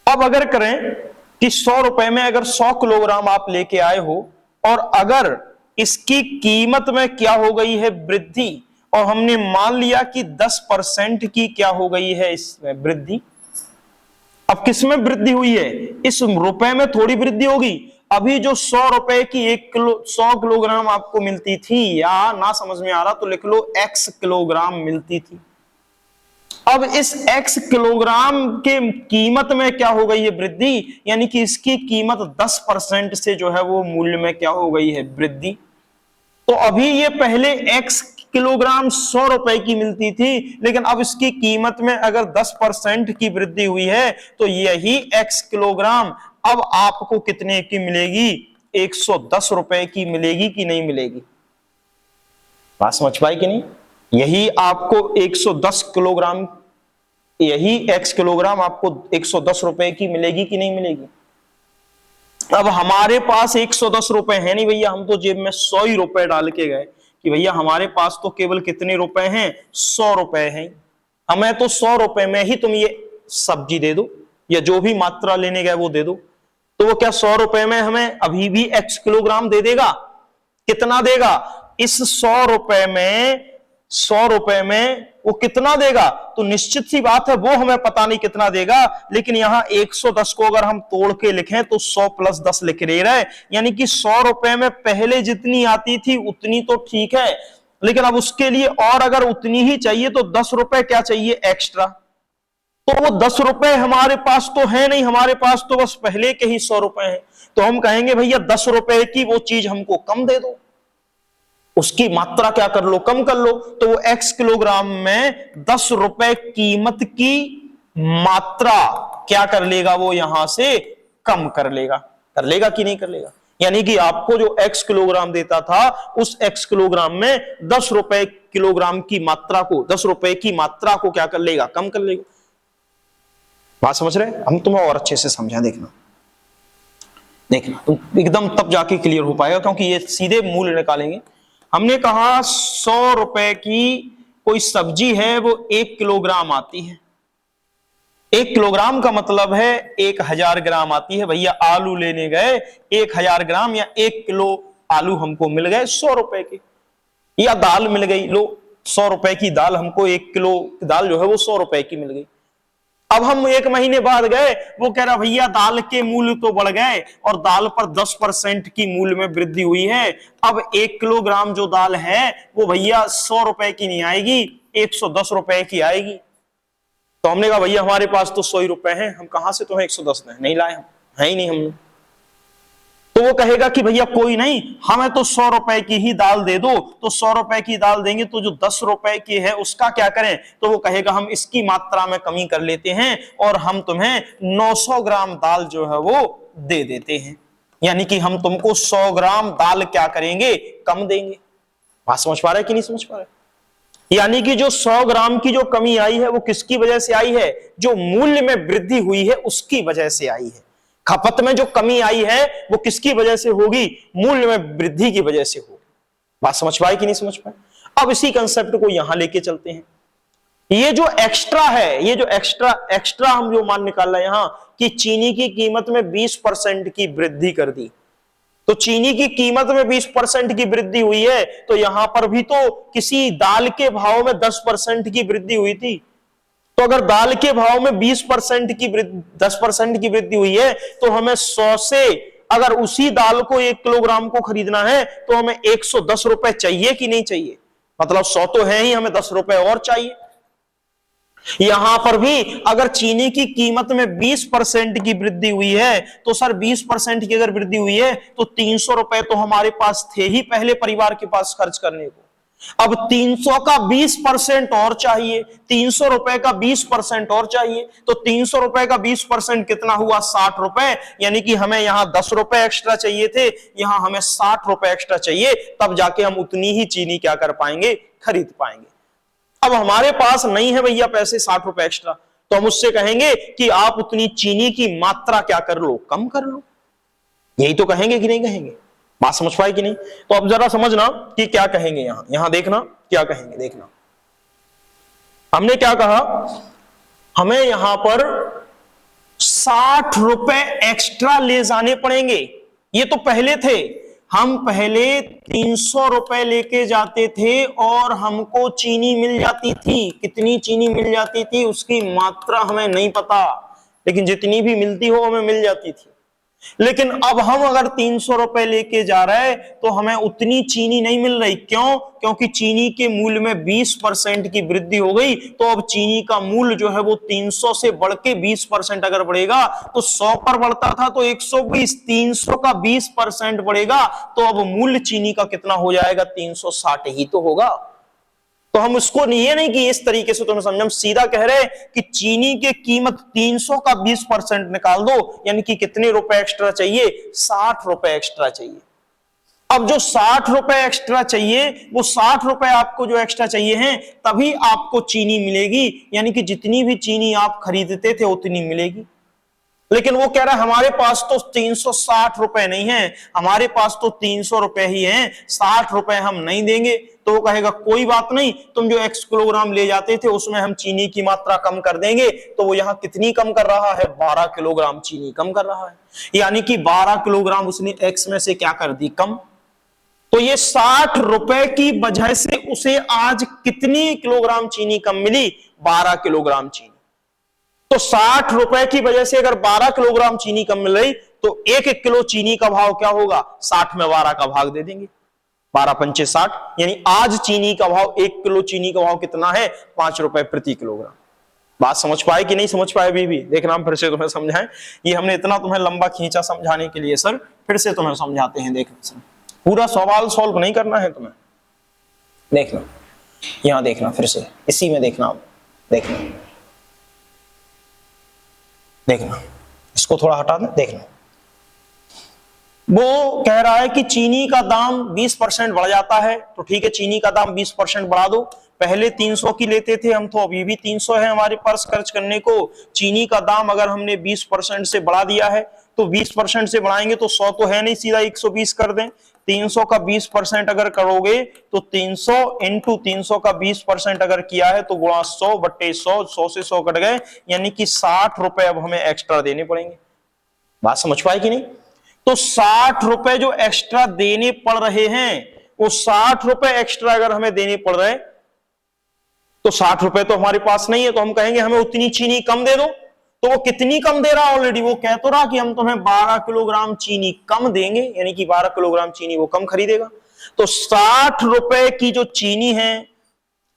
अब अगर करें कि 100 रुपए में अगर 100 किलोग्राम आप लेके आए हो, और अगर इसकी कीमत में क्या हो गई है वृद्धि, और हमने मान लिया कि 10% की क्या हो गई है इसमें वृद्धि। अब किसमें वृद्धि हुई है, इस रुपए में थोड़ी वृद्धि होगी। अभी जो 100 रुपए की 100 किलोग्राम आपको मिलती थी, या ना समझ में आ रहा तो लिख लो x किलोग्राम मिलती थी। अब इस x किलोग्राम के कीमत में क्या हो गई है वृद्धि, यानी कि इसकी कीमत 10% से जो है वो मूल्य में क्या हो गई है वृद्धि। तो अभी ये पहले x किलोग्राम 100 रुपए की मिलती थी, लेकिन अब इसकी कीमत में अगर 10% की वृद्धि हुई है तो यही x किलोग्राम अब आपको कितने की मिलेगी, 110 रुपए की मिलेगी कि नहीं मिलेगी। बात समझ पाई कि नहीं, यही आपको 110 किलोग्राम, यही x किलोग्राम आपको 110 रुपए की मिलेगी कि नहीं मिलेगी। अब हमारे पास 110 रुपए है नहीं भैया, हम तो जेब में 100 ही रुपए डाल के गए कि भैया हमारे पास तो केवल कितने रुपए हैं, 100 रुपए हैं, हमें तो 100 रुपए में ही तुम ये सब्जी दे दो या जो भी मात्रा लेने गए वो दे दो। तो वो क्या 100 रुपए में हमें अभी भी x किलोग्राम दे देगा, कितना देगा, इस 100 रुपए में, 100 रुपए में वो कितना देगा, तो निश्चित सी बात है वो हमें पता नहीं कितना देगा, लेकिन यहां 110 को अगर हम तोड़ के लिखें तो 100 + 10 लिख रहे, यानी कि 100 रुपए में पहले जितनी आती थी उतनी तो ठीक है, लेकिन अब उसके लिए और अगर उतनी ही चाहिए तो 10 रुपए क्या चाहिए एक्स्ट्रा। तो वो 10 रुपए हमारे पास तो है नहीं, हमारे पास तो बस पहले के ही 100 रुपए हैं। तो हम कहेंगे भैया 10 रुपए की वो चीज हमको कम दे दो, उसकी मात्रा क्या कर लो, कम कर लो। तो वो x किलोग्राम में 10 रुपए कीमत की मात्रा क्या कर लेगा, वो यहां से कम कर लेगा कि नहीं कर लेगा। यानी कि आपको जो x किलोग्राम देता था उस x किलोग्राम में 10 रुपए किलोग्राम की मात्रा को, 10 रुपए की मात्रा को क्या कर लेगा, कम कर लेगा। बात समझ रहे, हम तुम्हें और अच्छे से समझा, देखना तुम एकदम तब जाके क्लियर हो पाएगा, क्योंकि ये सीधे मूल्य निकालेंगे। हमने कहा 100 रुपए की कोई सब्जी है वो 1 किलोग्राम आती है, 1 किलोग्राम का मतलब है 1000 ग्राम आती है। भैया आलू लेने गए 1000 ग्राम या 1 किलो आलू हमको मिल गए 100 रुपए के, या दाल मिल गई, लो 100 रुपए की दाल हमको 1 किलो दाल जो है वो 100 रुपए की मिल गई। अब हम 1 महीने बाद गए, वो कह रहा भैया दाल के मूल्य तो बढ़ गए और दाल पर 10% की मूल्य में वृद्धि हुई है, अब 1 किलोग्राम जो दाल है वो भैया 100 रुपए की नहीं आएगी, 110 रुपए की आएगी। तो हमने कहा भैया हमारे पास तो 100 ही रुपए हैं, हम कहां से तुम्हें 110 दें, नहीं लाए, हम है ही नहीं हम। तो वो कहेगा कि भैया कोई नहीं, हमें तो 100 रुपए की ही दाल दे दो। तो 100 रुपए की दाल देंगे तो जो 10 रुपए की है उसका क्या करें, तो वो कहेगा हम इसकी मात्रा में कमी कर लेते हैं और हम तुम्हें 900 ग्राम दाल जो है वो दे देते हैं, यानी कि हम तुमको 100 ग्राम दाल क्या करेंगे, कम देंगे। बात समझ पा रहे कि नहीं समझ पा रहे। यानी कि जो 100 ग्राम की जो कमी आई है वो किसकी वजह से आई है, जो मूल्य में वृद्धि हुई है उसकी वजह से आई है। खपत में जो कमी आई है वो किसकी वजह से होगी, मूल्य में वृद्धि की वजह से होगी। बात समझ पाए कि नहीं समझ पाए। अब इसी कंसेप्ट को यहां लेके चलते हैं। ये जो एक्स्ट्रा है, ये जो एक्स्ट्रा हम जो मान निकाल रहे हैं यहां कि चीनी की कीमत में 20% की वृद्धि कर दी, तो चीनी की कीमत में 20% की वृद्धि हुई है, तो यहां पर भी तो किसी दाल के भाव में 10% की वृद्धि हुई थी। तो अगर दाल के भाव में 20% की 10% की वृद्धि हुई है, तो हमें 100 से अगर उसी दाल को 1 किलोग्राम को खरीदना है तो हमें 110 रुपए चाहिए कि नहीं चाहिए, मतलब 100 तो है ही, हमें 10 रुपए और चाहिए। यहां पर भी अगर चीनी की कीमत में 20% की वृद्धि हुई है, तो सर 20% की अगर वृद्धि हुई है तो 300 रुपए तो हमारे पास थे ही पहले परिवार के पास खर्च करने को, अब 300 का 20% और चाहिए, 300 रुपए का 20% और चाहिए, तो 300 रुपए का 20% कितना हुआ, 60 रुपए। यानी कि हमें यहां 10 रुपए एक्स्ट्रा चाहिए थे, यहां हमें 60 रुपए एक्स्ट्रा चाहिए, तब जाके हम उतनी ही चीनी क्या कर पाएंगे, खरीद पाएंगे। अब हमारे पास नहीं है भैया पैसे 60 रुपए एक्स्ट्रा, तो हम उससे कहेंगे कि आप उतनी चीनी की मात्रा क्या कर लो, कम कर लो। यही तो कहेंगे कि नहीं कहेंगे। बात समझ पाए कि नहीं। तो अब जरा समझना कि क्या कहेंगे यहां देखना क्या कहेंगे, देखना हमने क्या कहा, हमें यहां पर 60 रुपए एक्स्ट्रा ले जाने पड़ेंगे। ये तो पहले थे, हम पहले 300 रुपए लेके जाते थे और हमको चीनी मिल जाती थी। कितनी चीनी मिल जाती थी उसकी मात्रा हमें नहीं पता, लेकिन जितनी भी मिलती हो हमें मिल जाती थी। लेकिन अब हम अगर 300 रुपए लेके जा रहे हैं तो हमें उतनी चीनी नहीं मिल रही। क्यों? क्योंकि चीनी के मूल्य में 20% की वृद्धि हो गई। तो अब चीनी का मूल्य जो है वो 300 से बढ़ के 20% अगर बढ़ेगा, तो 100 पर बढ़ता था तो 120, 300 का 20% बढ़ेगा तो अब मूल्य चीनी का कितना हो जाएगा? 360 ही तो होगा। तो हम उसको ये नहीं कि इस तरीके से तुम्हें समझ, हम सीधा कह रहे हैं कि चीनी की कीमत 300 का 20% निकाल दो, यानी कि कितने रुपए एक्स्ट्रा चाहिए? 60 रुपए एक्स्ट्रा चाहिए। अब जो 60 रुपए एक्स्ट्रा चाहिए, वो 60 रुपए आपको जो एक्स्ट्रा चाहिए हैं, तभी आपको चीनी मिलेगी, यानी कि जितनी भी चीनी आप खरीदते थे उतनी मिलेगी। लेकिन वो कह रहा है हमारे पास तो 360 रुपए नहीं है, हमारे पास तो 300 रुपए ही हैं, 60 रुपए हम नहीं देंगे। तो वो कहेगा कोई बात नहीं, तुम जो x किलोग्राम ले जाते थे उसमें हम चीनी की मात्रा कम कर देंगे। तो वो यहां कितनी कम कर रहा है? 12 किलोग्राम चीनी कम कर रहा है, यानी कि 12 किलोग्राम उसने x में से क्या कर दी? कम। तो ये 60 रुपए की वजह से उसे आज कितनी किलोग्राम चीनी कम मिली? 12 किलोग्राम चीनी। तो 60 रुपए की वजह से अगर 12 किलोग्राम चीनी कम मिल रही तो 1 किलो चीनी का भाव क्या होगा? 60 में 12 का भाग दे देंगे, 12 पंचे 60, यानी आज चीनी का भाव, 1 किलो चीनी का भाव कितना है? 5 रुपए प्रति किलोग्राम। बात समझ पाए कि नहीं समझ पाए? भी देखना, हम फिर से तुम्हें समझाएं। ये हमने इतना तुम्हें लंबा खींचा समझाने के लिए सर, फिर से तुम्हें समझाते हैं। देखना सर, पूरा सवाल सॉल्व नहीं करना है तुम्हें। देखना, यहां देखना, फिर से इसी में देखना, देखना, इसको थोड़ा हटा दें। देखना, वो कह रहा है कि चीनी का दाम 20% बढ़ जाता है। तो ठीक है, चीनी का दाम 20% बढ़ा दो। पहले 300 की लेते थे हम, तो अभी भी 300 है हमारे पास खर्च करने को। चीनी का दाम अगर हमने 20% से बढ़ा दिया है, तो 20% से बढ़ाएंगे तो 100 तो है नहीं, सीधा 120 कर दें। 300 का 20% अगर करोगे तो 300 इंटू 300 का 20% अगर किया है तो गुणा 100 बट्टे 100, 100 से 100 कट गए, यानी कि 60 रुपए अब हमें एक्स्ट्रा देने पड़ेंगे। बात समझ पाए कि नहीं? तो 60 रुपए जो एक्स्ट्रा देने पड़ रहे हैं, वो 60 रुपए एक्स्ट्रा अगर हमें देने पड़ रहे, तो 60 रुपए तो हमारे पास नहीं है, तो हम कहेंगे हमें उतनी चीनी कम दे दो। तो वो कितनी कम दे रहा? ऑलरेडी वो कह तो रहा कि हम तुम्हें 12 किलोग्राम चीनी कम देंगे, यानी कि 12 किलोग्राम चीनी वो कम खरीदेगा। तो 60 रुपए की जो चीनी है,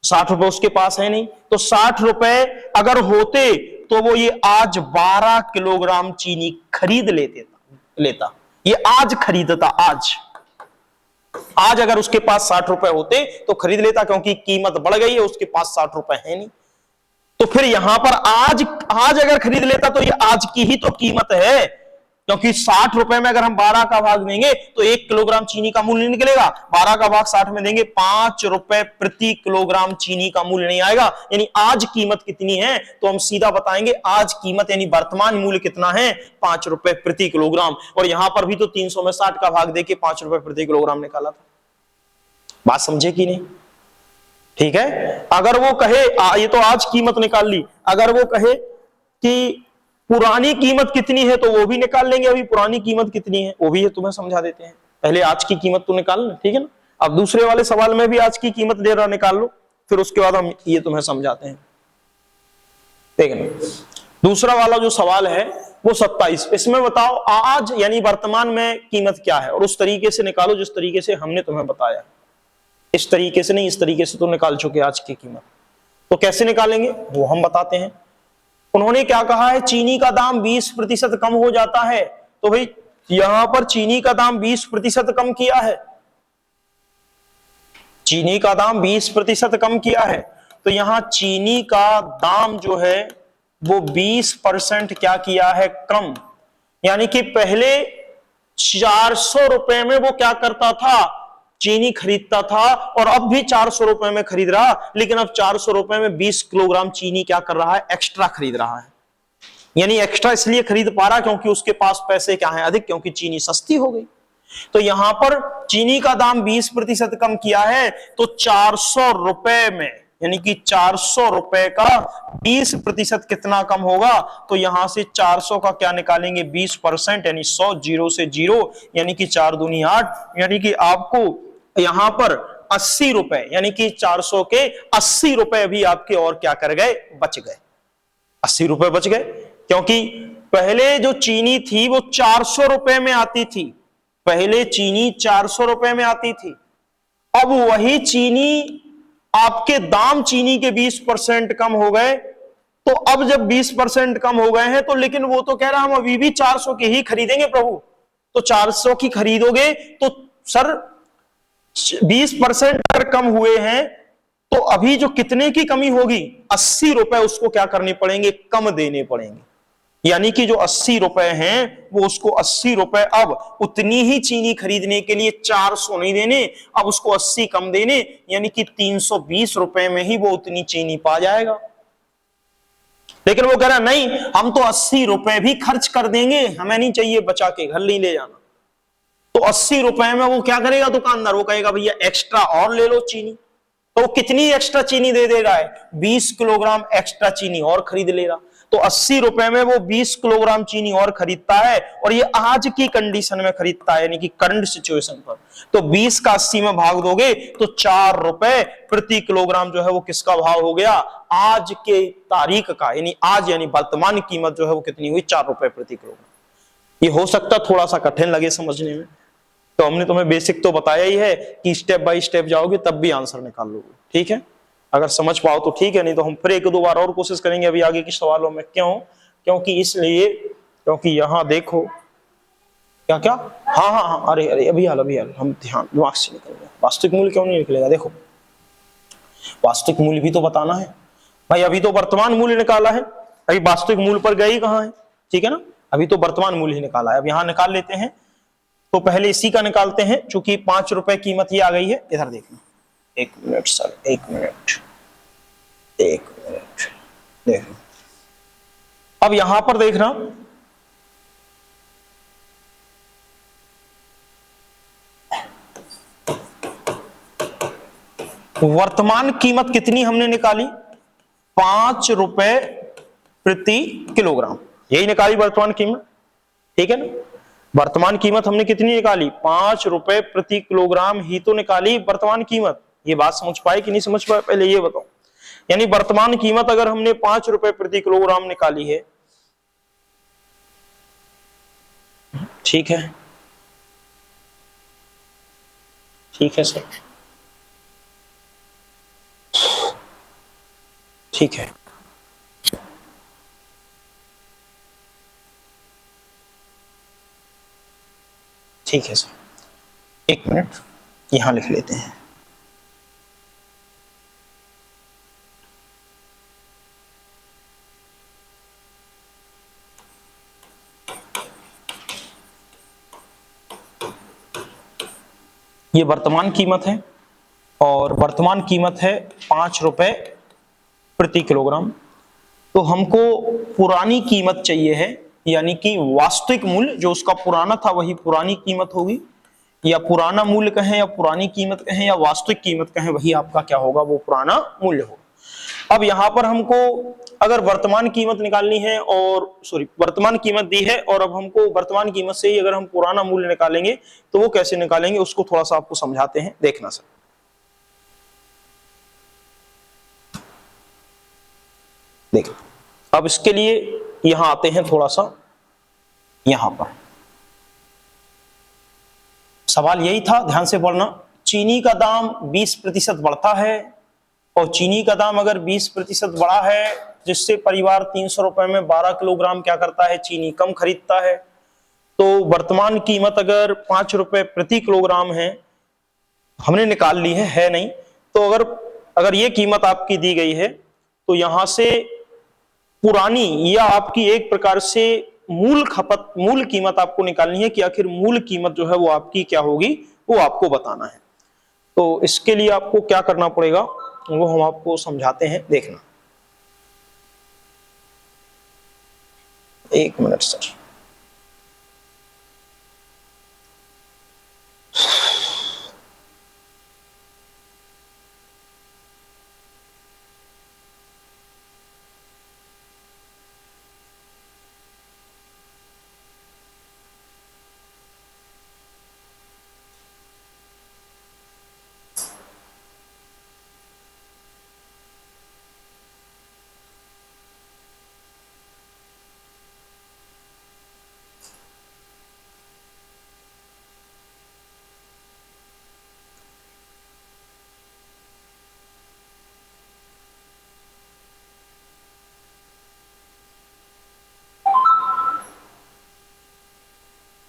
60 रुपए उसके पास है नहीं, तो 60 रुपए अगर होते तो वो ये आज 12 किलोग्राम चीनी खरीद लेता। ये आज खरीदता, आज अगर उसके पास 60 रुपए होते तो खरीद लेता, क्योंकि कीमत बढ़ गई है, उसके पास 60 रुपए है नहीं। तो फिर यहां पर आज अगर खरीद लेता तो ये आज की ही तो कीमत है, क्योंकि 60 रुपए में अगर हम 12 का भाग देंगे तो 1 किलोग्राम चीनी का मूल्य निकलेगा। 12 का भाग 60 में देंगे, 5 रुपए प्रति किलोग्राम चीनी का मूल्य नहीं आएगा। यानी आज कीमत कितनी है? तो हम सीधा बताएंगे आज कीमत यानी वर्तमान मूल्य कितना है? 5 रुपए प्रति किलोग्राम। और यहां पर भी तो 300 में 60 का भाग देके 5 रुपए प्रति किलोग्राम निकाला था। बात समझे कि नहीं? ठीक है, अगर वो कहे ये तो आज कीमत निकाल ली, अगर वो कहे कि पुरानी कीमत कितनी है तो वो भी निकाल लेंगे। अभी पुरानी कीमत कितनी है वो भी है, तुम्हें समझा देते हैं। पहले आज की कीमत तो निकाल लो, ठीक है ना। अब दूसरे वाले सवाल में भी आज की कीमत दे रहा, निकाल लो, फिर उसके बाद हम ये तुम्हें समझाते हैं। देखना, दूसरा वाला जो सवाल है वो 27, इसमें बताओ आज यानी वर्तमान में कीमत क्या है, और उस तरीके से निकालो जिस तरीके से हमने तुम्हें बताया। इस तरीके से नहीं, इस तरीके से तो निकाल चुके आज की कीमत। तो कैसे निकालेंगे वो हम बताते हैं। उन्होंने क्या कहा है? चीनी का दाम 20% कम हो जाता है। तो भाई यहां पर चीनी का दाम 20% कम किया है, चीनी का दाम 20% कम किया है। तो यहां चीनी का दाम जो है वो 20% क्या किया है? कम। यानी कि पहले 400 रुपए में वो क्या करता था? चीनी खरीदता था, और अब भी 400 रुपए में खरीद रहा, लेकिन अब 400 रुपए में 20 किलोग्राम चीनी क्या कर रहा है? एक्स्ट्रा खरीद रहा है। यानी एक्स्ट्रा इसलिए खरीद पा रहा क्योंकि उसके पास पैसे क्या है? अधिक, क्योंकि चीनी सस्ती हो गई। तो यहां पर चीनी का दाम 20% कम किया है, तो 400 रुपए में यानी कि 400 रुपए का 20% कितना कम होगा, तो यहां से 400 का क्या निकालेंगे 20%, यानी 100, जीरो से जीरो, यानी कि 4 दूनी 8, यानी कि आपको यहां पर 80 रुपए, यानी कि 400 के 80 रुपए भी आपके और क्या कर गए, बच गए, 80 रुपए बच गए। क्योंकि पहले जो चीनी थी वो 400 रुपए में आती थी, पहले चीनी 400 रुपए में आती थी, अब वही चीनी आपके दाम चीनी के 20% कम हो गए, तो अब जब 20% कम हो गए हैं तो लेकिन वो तो कह रहा हम अभी भी 400 की ही खरीदेंगे प्रभु, तो 400 की खरीदोगे तो सर 20% अगर कम हुए हैं तो अभी जो कितने की कमी होगी, 80 रुपए उसको क्या करने पड़ेंगे, कम देने पड़ेंगे। यानी कि जो 80 रुपए हैं वो उसको 80 रुपए अब उतनी ही चीनी खरीदने के लिए 400 नहीं देने, अब उसको 80 कम देने, यानी कि 320 रुपए में ही वो उतनी चीनी पा जाएगा। लेकिन वो कह रहा नहीं, हम तो 80 रुपए भी खर्च कर देंगे, हमें नहीं चाहिए, बचा के घर नहीं ले जाना। तो 80 रुपए में वो क्या करेगा दुकानदार, वो कहेगा भैया एक्स्ट्रा और ले लो चीनी, तो वो कितनी एक्स्ट्रा चीनी दे देगा है, 20 किलोग्राम एक्स्ट्रा चीनी और खरीद लेगा। तो 80 रुपए में वो 20 किलोग्राम चीनी और खरीदता है, और ये आज की कंडीशन में खरीदता है, यानी कि करंट सिचुएशन पर। तो 20 का 80 में भाग दोगे तो 4 रुपए प्रति किलोग्राम जो है वो किसका भाव हो गया, आज के तारीख का, यानी आज यानी वर्तमान कीमत जो है वो कितनी हुई, 4 रुपए प्रति किलोग्राम। ये हो सकता थोड़ा सा कठिन लगे समझने में, तो हमने तुम्हें बेसिक तो बताया ही है कि स्टेप बाय स्टेप जाओगे तब भी आंसर निकाल लोगे, ठीक है। अगर समझ पाओ तो ठीक है, नहीं तो हम फिर एक दो बार और कोशिश करेंगे अभी आगे के सवालों में। क्यों, क्योंकि इसलिए, क्योंकि यहां देखो क्या क्या, हाँ हाँ हाँ, अरे अरे अभी हाल हम ध्यान दिमाग से निकल गए, वास्तविक मूल्य क्यों नहीं निकलेगा, देखो वास्तविक मूल्य भी तो बताना है भाई, अभी तो वर्तमान मूल्य निकाला है, अभी वास्तविक मूल्य पर गई कहां है, ठीक है ना, अभी तो वर्तमान मूल्य ही निकाला है, अब यहां निकाल लेते हैं। तो पहले इसी का निकालते हैं, चूंकि 5 रुपए कीमत ही आ गई है, इधर देखना, 1 मिनट सर, 1 मिनट, 1 मिनट देखना, अब यहां पर देखना, वर्तमान कीमत कितनी हमने निकाली, 5 रुपए प्रति किलोग्राम, यही निकाली वर्तमान कीमत, ठीक है ना। वर्तमान कीमत हमने कितनी निकाली, 5 रुपए प्रति किलोग्राम ही तो निकाली वर्तमान कीमत। ये बात समझ पाए कि नहीं समझ पाए, पहले ये बताओ। यानी वर्तमान कीमत अगर हमने 5 रुपए प्रति किलोग्राम निकाली है, ठीक है, ठीक है सर, ठीक है, ठीक है सर, 1 मिनट यहां लिख लेते हैं। ये वर्तमान कीमत है और वर्तमान कीमत है 5 रुपए प्रति किलोग्राम। तो हमको पुरानी कीमत चाहिए है, यानी कि वास्तविक मूल्य जो उसका पुराना था वही पुरानी कीमत होगी, या पुराना मूल्य कहें या पुरानी कीमत कहें या वास्तविक कीमत कहें, वही आपका क्या होगा, वो पुराना मूल्य होगा। अब यहां पर हमको अगर वर्तमान कीमत निकालनी है, और सॉरी वर्तमान कीमत दी है, और अब हमको वर्तमान कीमत से ही अगर हम पुराना मूल्य निकालेंगे तो वो कैसे निकालेंगे उसको थोड़ा सा आपको समझाते हैं, देखना सर। देख, अब इसके लिए यहां आते हैं, थोड़ा सा यहां पर सवाल यही था, ध्यान से पढ़ना। चीनी का दाम 20% बढ़ता है, और चीनी का दाम अगर 20% बढ़ा है, जिससे परिवार 300 रुपए में 12 किलोग्राम क्या करता है, चीनी कम खरीदता है। तो वर्तमान कीमत अगर 5 रुपए प्रति किलोग्राम है, हमने निकाल ली है नहीं, तो अगर ये कीमत आपकी दी गई है, तो यहां से पुरानी या आपकी एक प्रकार से मूल कीमत आपको निकालनी है, कि आखिर मूल कीमत जो है वो आपकी क्या होगी, वो आपको बताना है। तो इसके लिए आपको क्या करना पड़ेगा वो हम आपको समझाते हैं, देखना। 1 मिनट सर,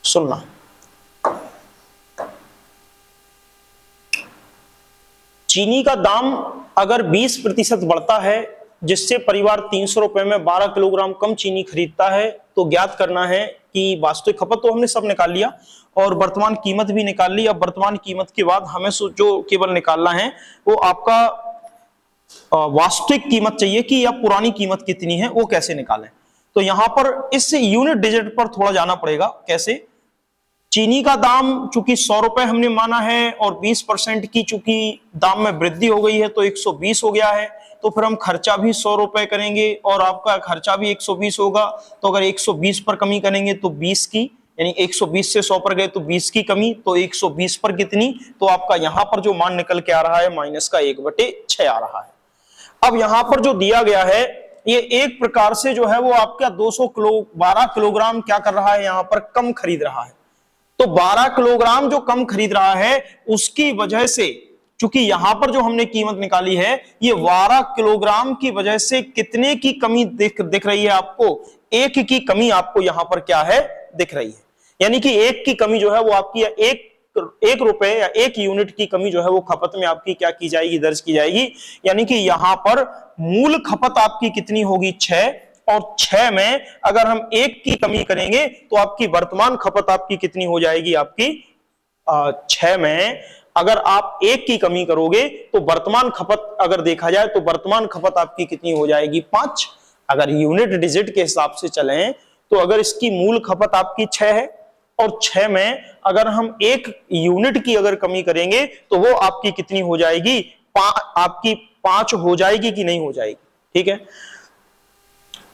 सुनना, चीनी का दाम अगर 20% बढ़ता है, जिससे परिवार 300 रुपए में 12 किलोग्राम कम चीनी खरीदता है, तो ज्ञात करना है कि वास्तविक खपत तो हमने सब निकाल लिया और वर्तमान कीमत भी निकाल ली। अब वर्तमान कीमत के बाद हमें जो केवल निकालना है वो आपका वास्तविक कीमत चाहिए कि या पुरानी कीमत कितनी है, वो कैसे निकालें। तो यहां पर इस यूनिट डिजिट पर थोड़ा जाना पड़ेगा। कैसे? चीनी का दाम चूंकि 100 रुपए हमने माना है और 20% की चूंकि दाम में वृद्धि हो गई है तो 120 हो गया है, तो फिर हम खर्चा भी 100 रुपए करेंगे और आपका खर्चा भी 120 होगा। तो अगर 120 पर कमी करेंगे तो 20 की, यानी 120 से 100 पर गए तो 20 की कमी, तो 120 पर कितनी, तो आपका यहां पर जो मान निकल के आ रहा है माइनस का 1/6 आ रहा है। अब यहां पर जो दिया गया है ये एक प्रकार से जो है वो आपका 12 किलोग्राम क्या कर रहा है, यहां पर कम खरीद रहा है। तो 12 किलोग्राम जो कम खरीद रहा है उसकी वजह से, चूंकि यहां पर जो हमने कीमत निकाली है ये 12 किलोग्राम की वजह से कितने की कमी दिख रही है आपको, 1 की कमी आपको यहां पर क्या है दिख रही है। यानी कि 1 की कमी जो है वो आपकी एक रुपए या 1 यूनिट की कमी जो है वो खपत में आपकी क्या की जाएगी, दर्ज की जाएगी। यानी कि यहां पर मूल खपत आपकी कितनी होगी 6, और 6 में अगर हम 1 की कमी करेंगे तो आपकी वर्तमान खपत आपकी कितनी हो जाएगी, आपकी 6 में अगर आप 1 की कमी करोगे तो वर्तमान खपत अगर देखा जाए तो वर्तमान खपत आपकी कितनी हो जाएगी 5। अगर यूनिट डिजिट के हिसाब से चलें तो अगर इसकी मूल खपत आपकी 6 है और 6 में अगर हम 1 यूनिट की अगर कमी करेंगे तो वो आपकी कितनी हो जाएगी, आपकी 5 हो जाएगी कि नहीं हो जाएगी। ठीक है,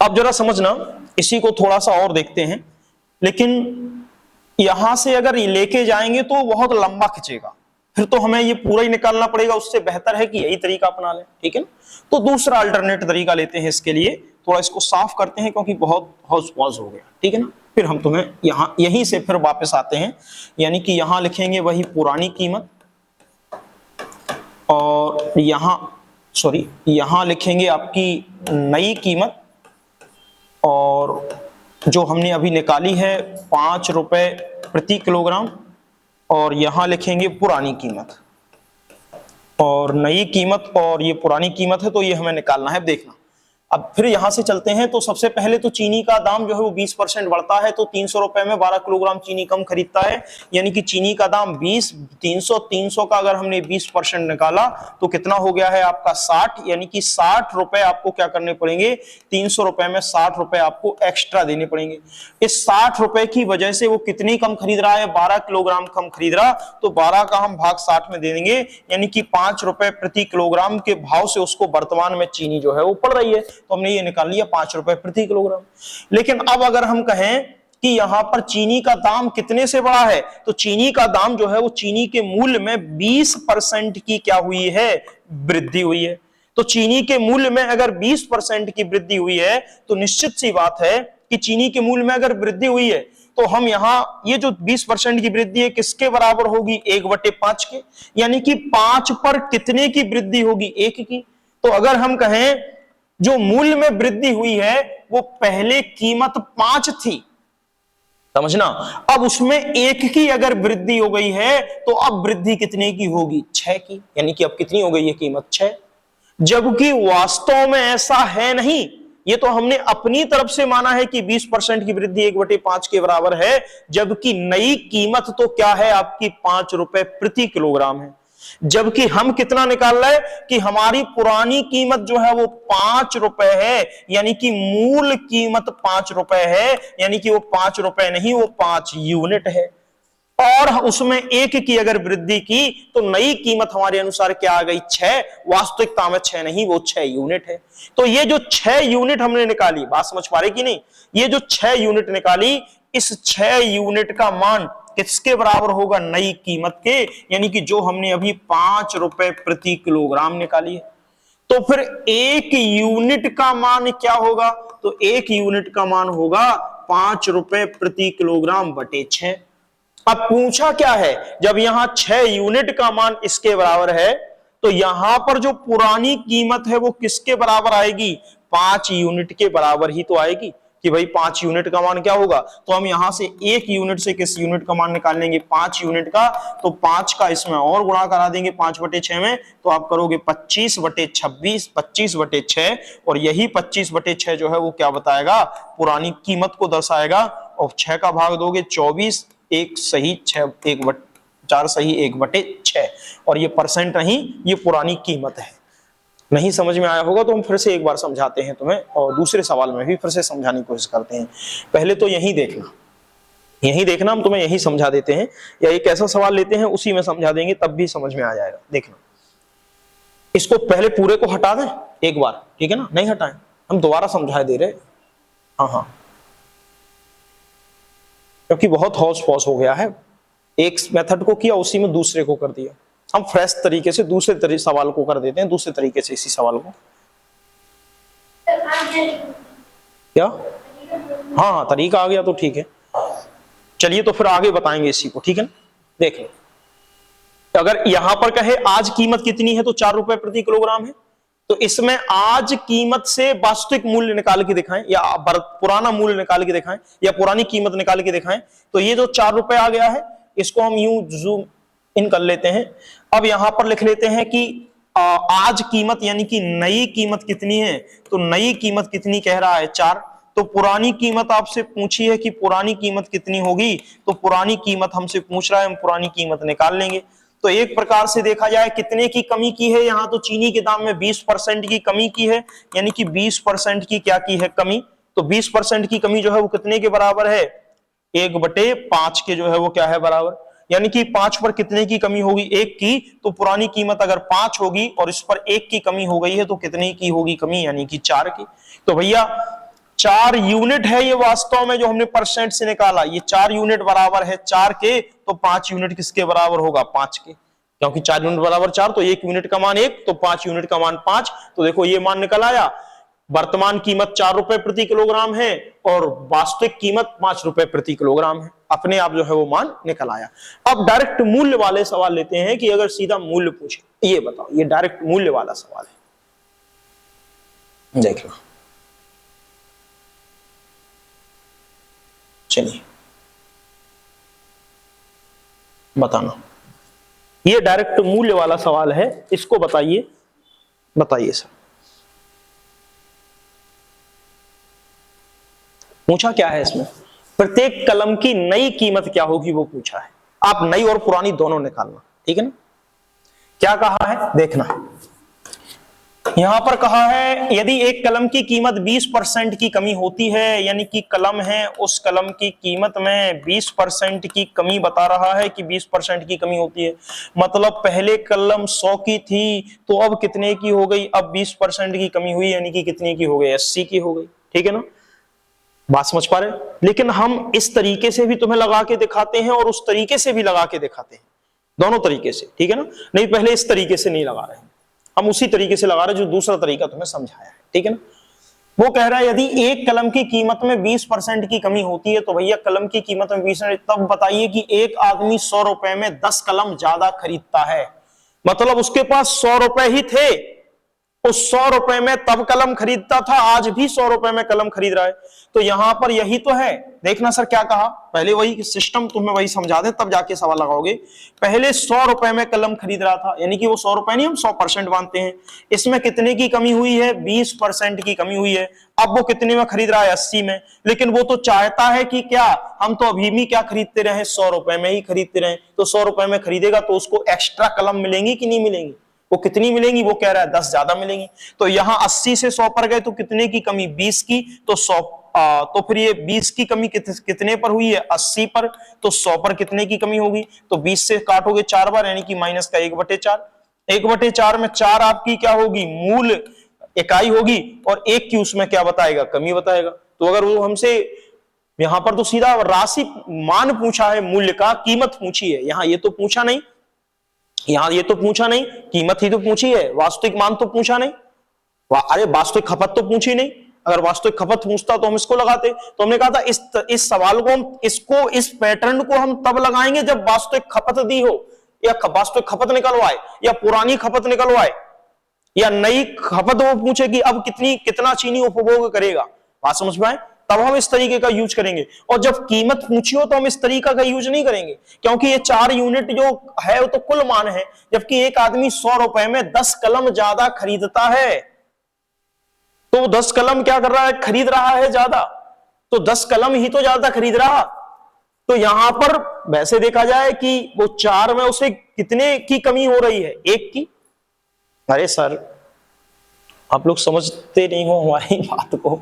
अब जरा समझना, इसी को थोड़ा सा और देखते हैं, लेकिन यहां से अगर लेके जाएंगे तो बहुत लंबा खिंचेगा, फिर तो हमें ये पूरा ही निकालना पड़ेगा। उससे बेहतर है कि यही तरीका अपना लें। ठीक है ना, तो दूसरा अल्टरनेट तरीका लेते हैं इसके लिए। थोड़ा इसको साफ करते हैं क्योंकि बहुत हौस पौस हो गया। ठीक है ना, फिर हम तुम्हें यहीं से फिर वापस आते हैं। यानी कि यहां लिखेंगे वही पुरानी कीमत और यहां लिखेंगे आपकी नई कीमत, और जो हमने अभी निकाली है 5 रुपए प्रति किलोग्राम, और यहां लिखेंगे पुरानी कीमत और नई कीमत, और ये पुरानी कीमत है तो ये हमें निकालना है। देखना, अब फिर यहां से चलते हैं। तो सबसे पहले तो चीनी का दाम जो है वो 20% बढ़ता है, तो 300 रुपए में 12 किलोग्राम चीनी कम खरीदता है। यानी कि चीनी का दाम 300 का अगर हमने 20% निकाला तो कितना हो गया है आपका 60। यानी कि 60 रुपए आपको क्या करने पड़ेंगे, 300 रुपए में 60 रुपए आपको एक्स्ट्रा देने पड़ेंगे। इस 60 रुपए की वजह से वो कितनी कम खरीद रहा है, 12 किलोग्राम कम खरीद रहा, तो 12 का हम भाग 60 में दे देंगे। यानी कि 5 रुपए प्रति किलोग्राम के भाव से उसको वर्तमान में चीनी जो है वो पड़ रही है, तो हमने ये निकाल लिया 5 रुपए प्रति किलोग्राम। लेकिन अब अगर हम कहें कि यहां पर चीनी का दाम कितने से बढ़ा है, तो चीनी का दाम जो है वो चीनी के मूल्य में 20% की क्या हुई है, वृद्धि हुई है। तो चीनी के मूल्य में अगर 20% की वृद्धि हुई है तो निश्चित सी बात है कि चीनी के मूल्य में अगर वृद्धि हुई है तो हम यहां ये जो 20% की वृद्धि है किसके बराबर होगी, 1/5 के। यानी कि 5 पर कितने की वृद्धि होगी, 1 की। तो अगर हम कहें जो मूल्य में वृद्धि हुई है वो पहले कीमत 5 थी, समझना, अब उसमें 1 की अगर वृद्धि हो गई है तो अब वृद्धि कितने की होगी, 6 की। यानी कि अब कितनी हो गई है कीमत, 6। जबकि वास्तव में ऐसा है नहीं, ये तो हमने अपनी तरफ से माना है कि 20% की वृद्धि 1/5 के बराबर है, जबकि नई कीमत तो क्या है आपकी 5 रुपए प्रति किलोग्राम है। जबकि हम कितना निकाल रहे हैं कि हमारी पुरानी कीमत जो है वो 5 रुपए है, यानी कि मूल कीमत 5 रुपए है, यानी कि वो 5 रुपए नहीं, वो 5 यूनिट है। और उसमें 1 की अगर वृद्धि की तो नई कीमत हमारे अनुसार क्या आ गई, 6। वास्तविकता में 6 नहीं, वो 6 यूनिट है। तो ये जो 6 यूनिट हमने निकाली, बात समझ पा रहे कि नहीं, ये जो 6 यूनिट निकाली, इस 6 यूनिट का मान किसके बराबर होगा, नई कीमत के। यानी कि जो हमने अभी 5 रुपए प्रति किलोग्राम निकाली है। तो फिर 1 यूनिट का मान क्या होगा, तो 1 यूनिट का मान होगा 5 रुपए प्रति किलोग्राम बटे 6। अब पूछा क्या है, जब यहां 6 यूनिट का मान इसके बराबर है तो यहां पर जो पुरानी कीमत है वो किसके बराबर आएगी, 5 यूनिट के बराबर ही तो आएगी। कि भाई 5 यूनिट का मान क्या होगा, तो हम यहां से 1 यूनिट से किस यूनिट का मान निकाल लेंगे, 5 यूनिट का, तो 5 का इसमें और गुणा करा देंगे 5/6 में, तो आप करोगे 25/26, 25/6, और यही 25/6 जो है वो क्या बताएगा, पुरानी कीमत को दर्शाएगा। और 6 का भाग दोगे 24, 1 सही 6, 4 सही 1/6, और ये परसेंट नहीं, ये पुरानी कीमत है। नहीं समझ में आया होगा तो हम फिर से एक बार समझाते हैं तुम्हें, और दूसरे सवाल में भी फिर से समझाने की कोशिश करते हैं। पहले तो यही देखना, हम तुम्हें यही समझा देते हैं, या एक ऐसा सवाल लेते हैं उसी में समझा देंगे, तब भी समझ में आ जाएगा। देखना, इसको पहले पूरे को हटा दें एक बार, ठीक है ना, नहीं हटाएं, हम दोबारा समझा दे रहे। हाँ, क्योंकि बहुत हौस पौस हो गया है, एक मेथड को किया उसी में दूसरे को कर दिया। हम फ्रेश तरीके से दूसरे सवाल को कर देते हैं, दूसरे तरीके से इसी सवाल को। क्या? हाँ, तरीका आ गया तो ठीक है। चलिए तो फिर आगे बताएंगे इसी को, ठीक है ना। देख लो, अगर यहां पर कहे आज कीमत कितनी है तो 4 रुपए प्रति किलोग्राम है, तो इसमें आज कीमत से वास्तविक मूल्य निकाल के दिखाएं, या पुराना मूल्य निकाल के दिखाएं, या पुरानी कीमत निकाल के दिखाएं। तो ये जो 4 रुपए आ गया है, इसको हम यूं जूम इन कर लेते हैं। अब यहां पर लिख लेते हैं कि आज कीमत यानी कि नई कीमत कितनी है, तो नई कीमत कितनी कह रहा है, 4। तो पुरानी कीमत आपसे पूछी है कि पुरानी कीमत कितनी होगी, तो पुरानी कीमत हमसे पूछ रहा है, हम पुरानी कीमत निकाल लेंगे। तो एक प्रकार से देखा जाए कितने की कमी की है, यहां तो चीनी के दाम में 20% की कमी की है, यानी कि 20% की क्या की है, कमी। तो 20% की कमी जो है वो कितने के बराबर है, 1/5 के जो है वो क्या है, बराबर। यानी कि 5 पर कितने की कमी होगी, 1 की। तो पुरानी कीमत अगर 5 होगी और इस पर 1 की कमी हो गई है, तो कितने की होगी कमी, यानी कि 4 की। तो भैया 4 यूनिट है ये वास्तव में जो हमने परसेंट से निकाला, ये 4 यूनिट बराबर है 4 के, तो 5 यूनिट किसके बराबर होगा, 5 के, क्योंकि 4 यूनिट बराबर 4, तो 1 यूनिट का मान 1, तो 5 यूनिट का मान 5। तो देखो ये मान निकल आया, वर्तमान कीमत 4 रुपए प्रति किलोग्राम है और वास्तविक कीमत 5 रुपए प्रति किलोग्राम है। अपने आप जो है वो मान निकल आया। अब डायरेक्ट मूल्य वाले सवाल लेते हैं कि अगर सीधा मूल्य पूछे, ये बताओ, ये डायरेक्ट मूल्य वाला सवाल है, देख लो। चलिए बताना, ये डायरेक्ट मूल्य वाला सवाल है, इसको बताइए, बताइए सर। पूछा क्या है इसमें, प्रत्येक कलम की नई कीमत क्या होगी वो पूछा है। आप नई और पुरानी दोनों निकालना, ठीक है ना। क्या कहा है देखना, यहां पर कहा है यदि एक कलम की कीमत 20% की कमी होती है, यानी कि कलम है, उस कलम की कीमत में 20% की कमी बता रहा है कि 20% की कमी होती है। मतलब पहले कलम 100 की थी, तो अब कितने की हो गई, अब 20% की कमी हुई, यानी कि कितने की हो गई, 80 की हो गई, ठीक है ना। बात समझ पा रहे। लेकिन हम इस तरीके से भी तुम्हें लगा के दिखाते हैं और उस तरीके से भी लगा के दिखाते हैं, दोनों तरीके से, ठीक है ना। नहीं, पहले इस तरीके से नहीं लगा रहे हैं, हम उसी तरीके से लगा रहे जो दूसरा तरीका तुम्हें समझाया है, ठीक है ना। वो कह रहा है यदि एक कलम की कीमत में 20% की कमी होती है, तो भैया कलम की कीमत में 20%, तब बताइए कि एक आदमी 100 रुपए में 10 कलम ज्यादा खरीदता है, मतलब उसके पास 100 रुपए ही थे, उस 100 रुपए में तब कलम खरीदता था, आज भी 100 रुपए में कलम खरीद रहा है। तो यहां पर यही तो है। देखना सर क्या कहा, पहले वही सिस्टम तुम्हें वही समझा दे तब जाके सवाल लगाओगे। पहले 100 रुपए में कलम खरीद रहा था, यानी कि वो 100 रुपए नहीं, हम 100% मानते हैं। इसमें कितने की कमी हुई है, 20% की कमी हुई है। अब वो कितने में खरीद रहा है, 80 में। लेकिन वो तो चाहता है कि क्या हम तो अभी भी क्या खरीदते रहे, 100 रुपए में ही खरीदते रहे। तो 100 रुपए में खरीदेगा तो उसको एक्स्ट्रा कलम मिलेंगी कि नहीं मिलेंगी, वो कितनी मिलेंगी, वो कह रहा है 10 ज्यादा मिलेंगी। तो यहां 80 से 100 पर गए तो कितने की कमी, 20 की। तो 100 तो फिर ये 20 की कमी कितने पर हुई है, 80 पर। तो 100 पर कितने की कमी होगी, तो 20 से काटोगे 4 बार, यानी कि माइनस का 1/4। 1/4 में 4 आपकी क्या होगी, मूल इकाई होगी, और 1 की उसमें क्या बताएगा, कमी बताएगा। तो अगर वो हमसे यहां पर तो सीधा राशि मान पूछा है, मूल्य का कीमत पूछी है, यहां ये तो पूछा नहीं, यहां ये तो पूछा नहीं, कीमत ही तो पूछी है, वास्तविक मान तो पूछा नहीं। अरे वास्तविक खपत तो पूछी नहीं, अगर वास्तविक खपत पूछता तो हम इसको लगाते। तो हमने कहा था इस सवाल को हम इस पैटर्न को हम तब लगाएंगे जब वास्तविक खपत दी हो, या वास्तविक खपत निकलवाए, या पुरानी खपत निकलवाए, या नई खपत वो पूछे कि अब कितना चीनी उपभोग करेगा। बात समझ में आए। तब हम इस तरीके का यूज करेंगे। और जब कीमत पूछी हो तो हम इस तरीका का यूज नहीं करेंगे, क्योंकि ये 4 यूनिट जो है वो तो कुल मान है, जबकि एक आदमी 100 रुपए में 10 कलम ज्यादा खरीदता है, तो 10 कलम क्या कर रहा है, खरीद रहा है ज्यादा, तो 10 कलम ही तो ज्यादा खरीद रहा। तो यहां पर वैसे देखा जाए कि वो 4 में उसे कितने की कमी हो रही है, 1 की। अरे सर आप लोग समझते नहीं हो हमारी बात को।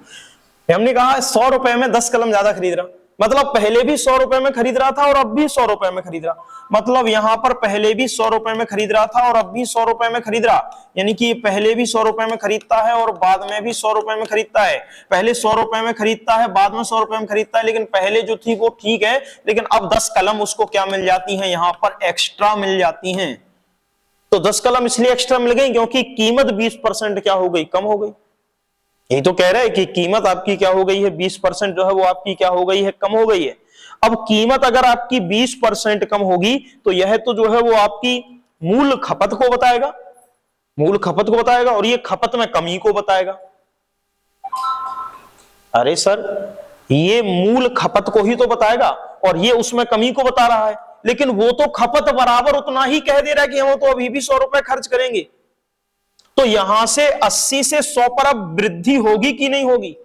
हमने कहा 100 रुपए में 10 कलम ज्यादा खरीद रहा, मतलब पहले भी 100 रुपए में खरीद रहा था और अब भी 100 रुपए में खरीद रहा। मतलब यहां पर पहले भी 100 रुपए में खरीद रहा था और अब भी 100 रुपए में खरीद रहा, यानी कि पहले भी 100 रुपए में खरीदता है और बाद में भी 100 रुपए में खरीदता है। पहले 100 रुपए में खरीदता है, बाद में 100 रुपए में खरीदता है, लेकिन पहले जो थी वो ठीक है, लेकिन अब 10 कलम उसको क्या मिल जाती है, यहां पर एक्स्ट्रा मिल जाती है। तो 10 कलम इसलिए एक्स्ट्रा मिल गई क्योंकि कीमत 20% क्या हो गई, कम हो गई। यही तो कह रहे हैं कि कीमत आपकी क्या हो गई है, 20% जो है वो आपकी क्या हो गई है, कम हो गई है। अब कीमत अगर आपकी 20% कम होगी तो यह तो जो है वो आपकी मूल खपत को बताएगा, मूल खपत को बताएगा, और ये खपत में कमी को बताएगा। अरे सर ये मूल खपत को ही तो बताएगा और ये उसमें कमी को बता रहा है, लेकिन वो तो खपत बराबर उतना ही कह दे रहा है कि हम तो अभी भी 100 रुपए खर्च करेंगे। तो यहां से 80 से 100 पर अब वृद्धि होगी कि नहीं होगी,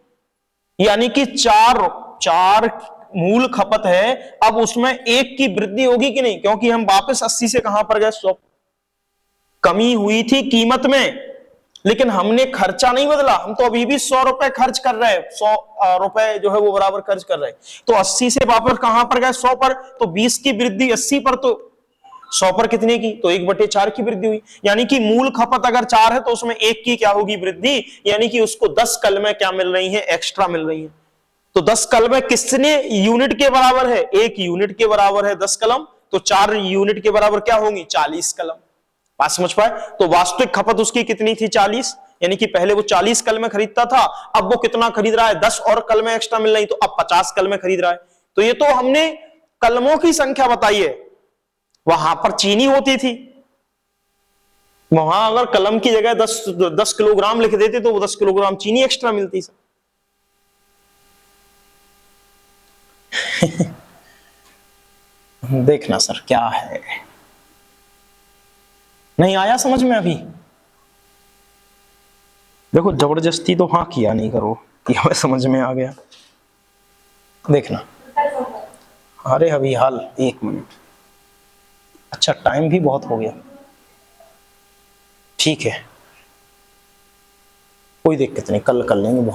यानी कि 4 मूल खपत है, अब उसमें 1 की वृद्धि होगी कि नहीं, क्योंकि हम वापस 80 से कहां पर गए, 100। कमी हुई थी कीमत में, लेकिन हमने खर्चा नहीं बदला, हम तो अभी भी 100 रुपए खर्च कर रहे हैं, 100 रुपए जो है वो बराबर खर्च कर रहे हैं। तो 80 से वापस कहां पर गए, 100 पर। तो 20 की वृद्धि 80 पर, तो 100 पर कितने की, तो 1/4 की वृद्धि हुई। यानी कि मूल खपत अगर 4 है तो उसमें 1 की क्या होगी, वृद्धि, यानी कि उसको 10 कलमें क्या मिल रही है, एक्स्ट्रा मिल रही है। तो 10 कलमें किसने यूनिट के बराबर है, 1 यूनिट के बराबर है 10 कलम, तो 4 यूनिट के बराबर क्या होंगी, 40 कलम। बात समझ पाए। तो वास्तविक खपत उसकी कितनी थी, 40, यानी कि पहले वो 40 कलमें खरीदता था, अब वो कितना खरीद रहा है, 10 और कलमें एक्स्ट्रा मिल रही, तो अब 50 कलमें खरीद रहा है। तो ये तो हमने कलमों की संख्या बताई है, वहां पर चीनी होती थी, वहां अगर कलम की जगह 10 किलोग्राम लिख देते तो वो 10 किलोग्राम चीनी एक्स्ट्रा मिलती सर। देखना सर क्या है, नहीं आया समझ में अभी। देखो जबरदस्ती तो हाँ किया नहीं करो कि हमें समझ में आ गया, देखना। अरे अभी हाल 1 मिनट, अच्छा टाइम भी बहुत हो गया, ठीक है कोई दिक्कत नहीं, कल कर लेंगे, बहुत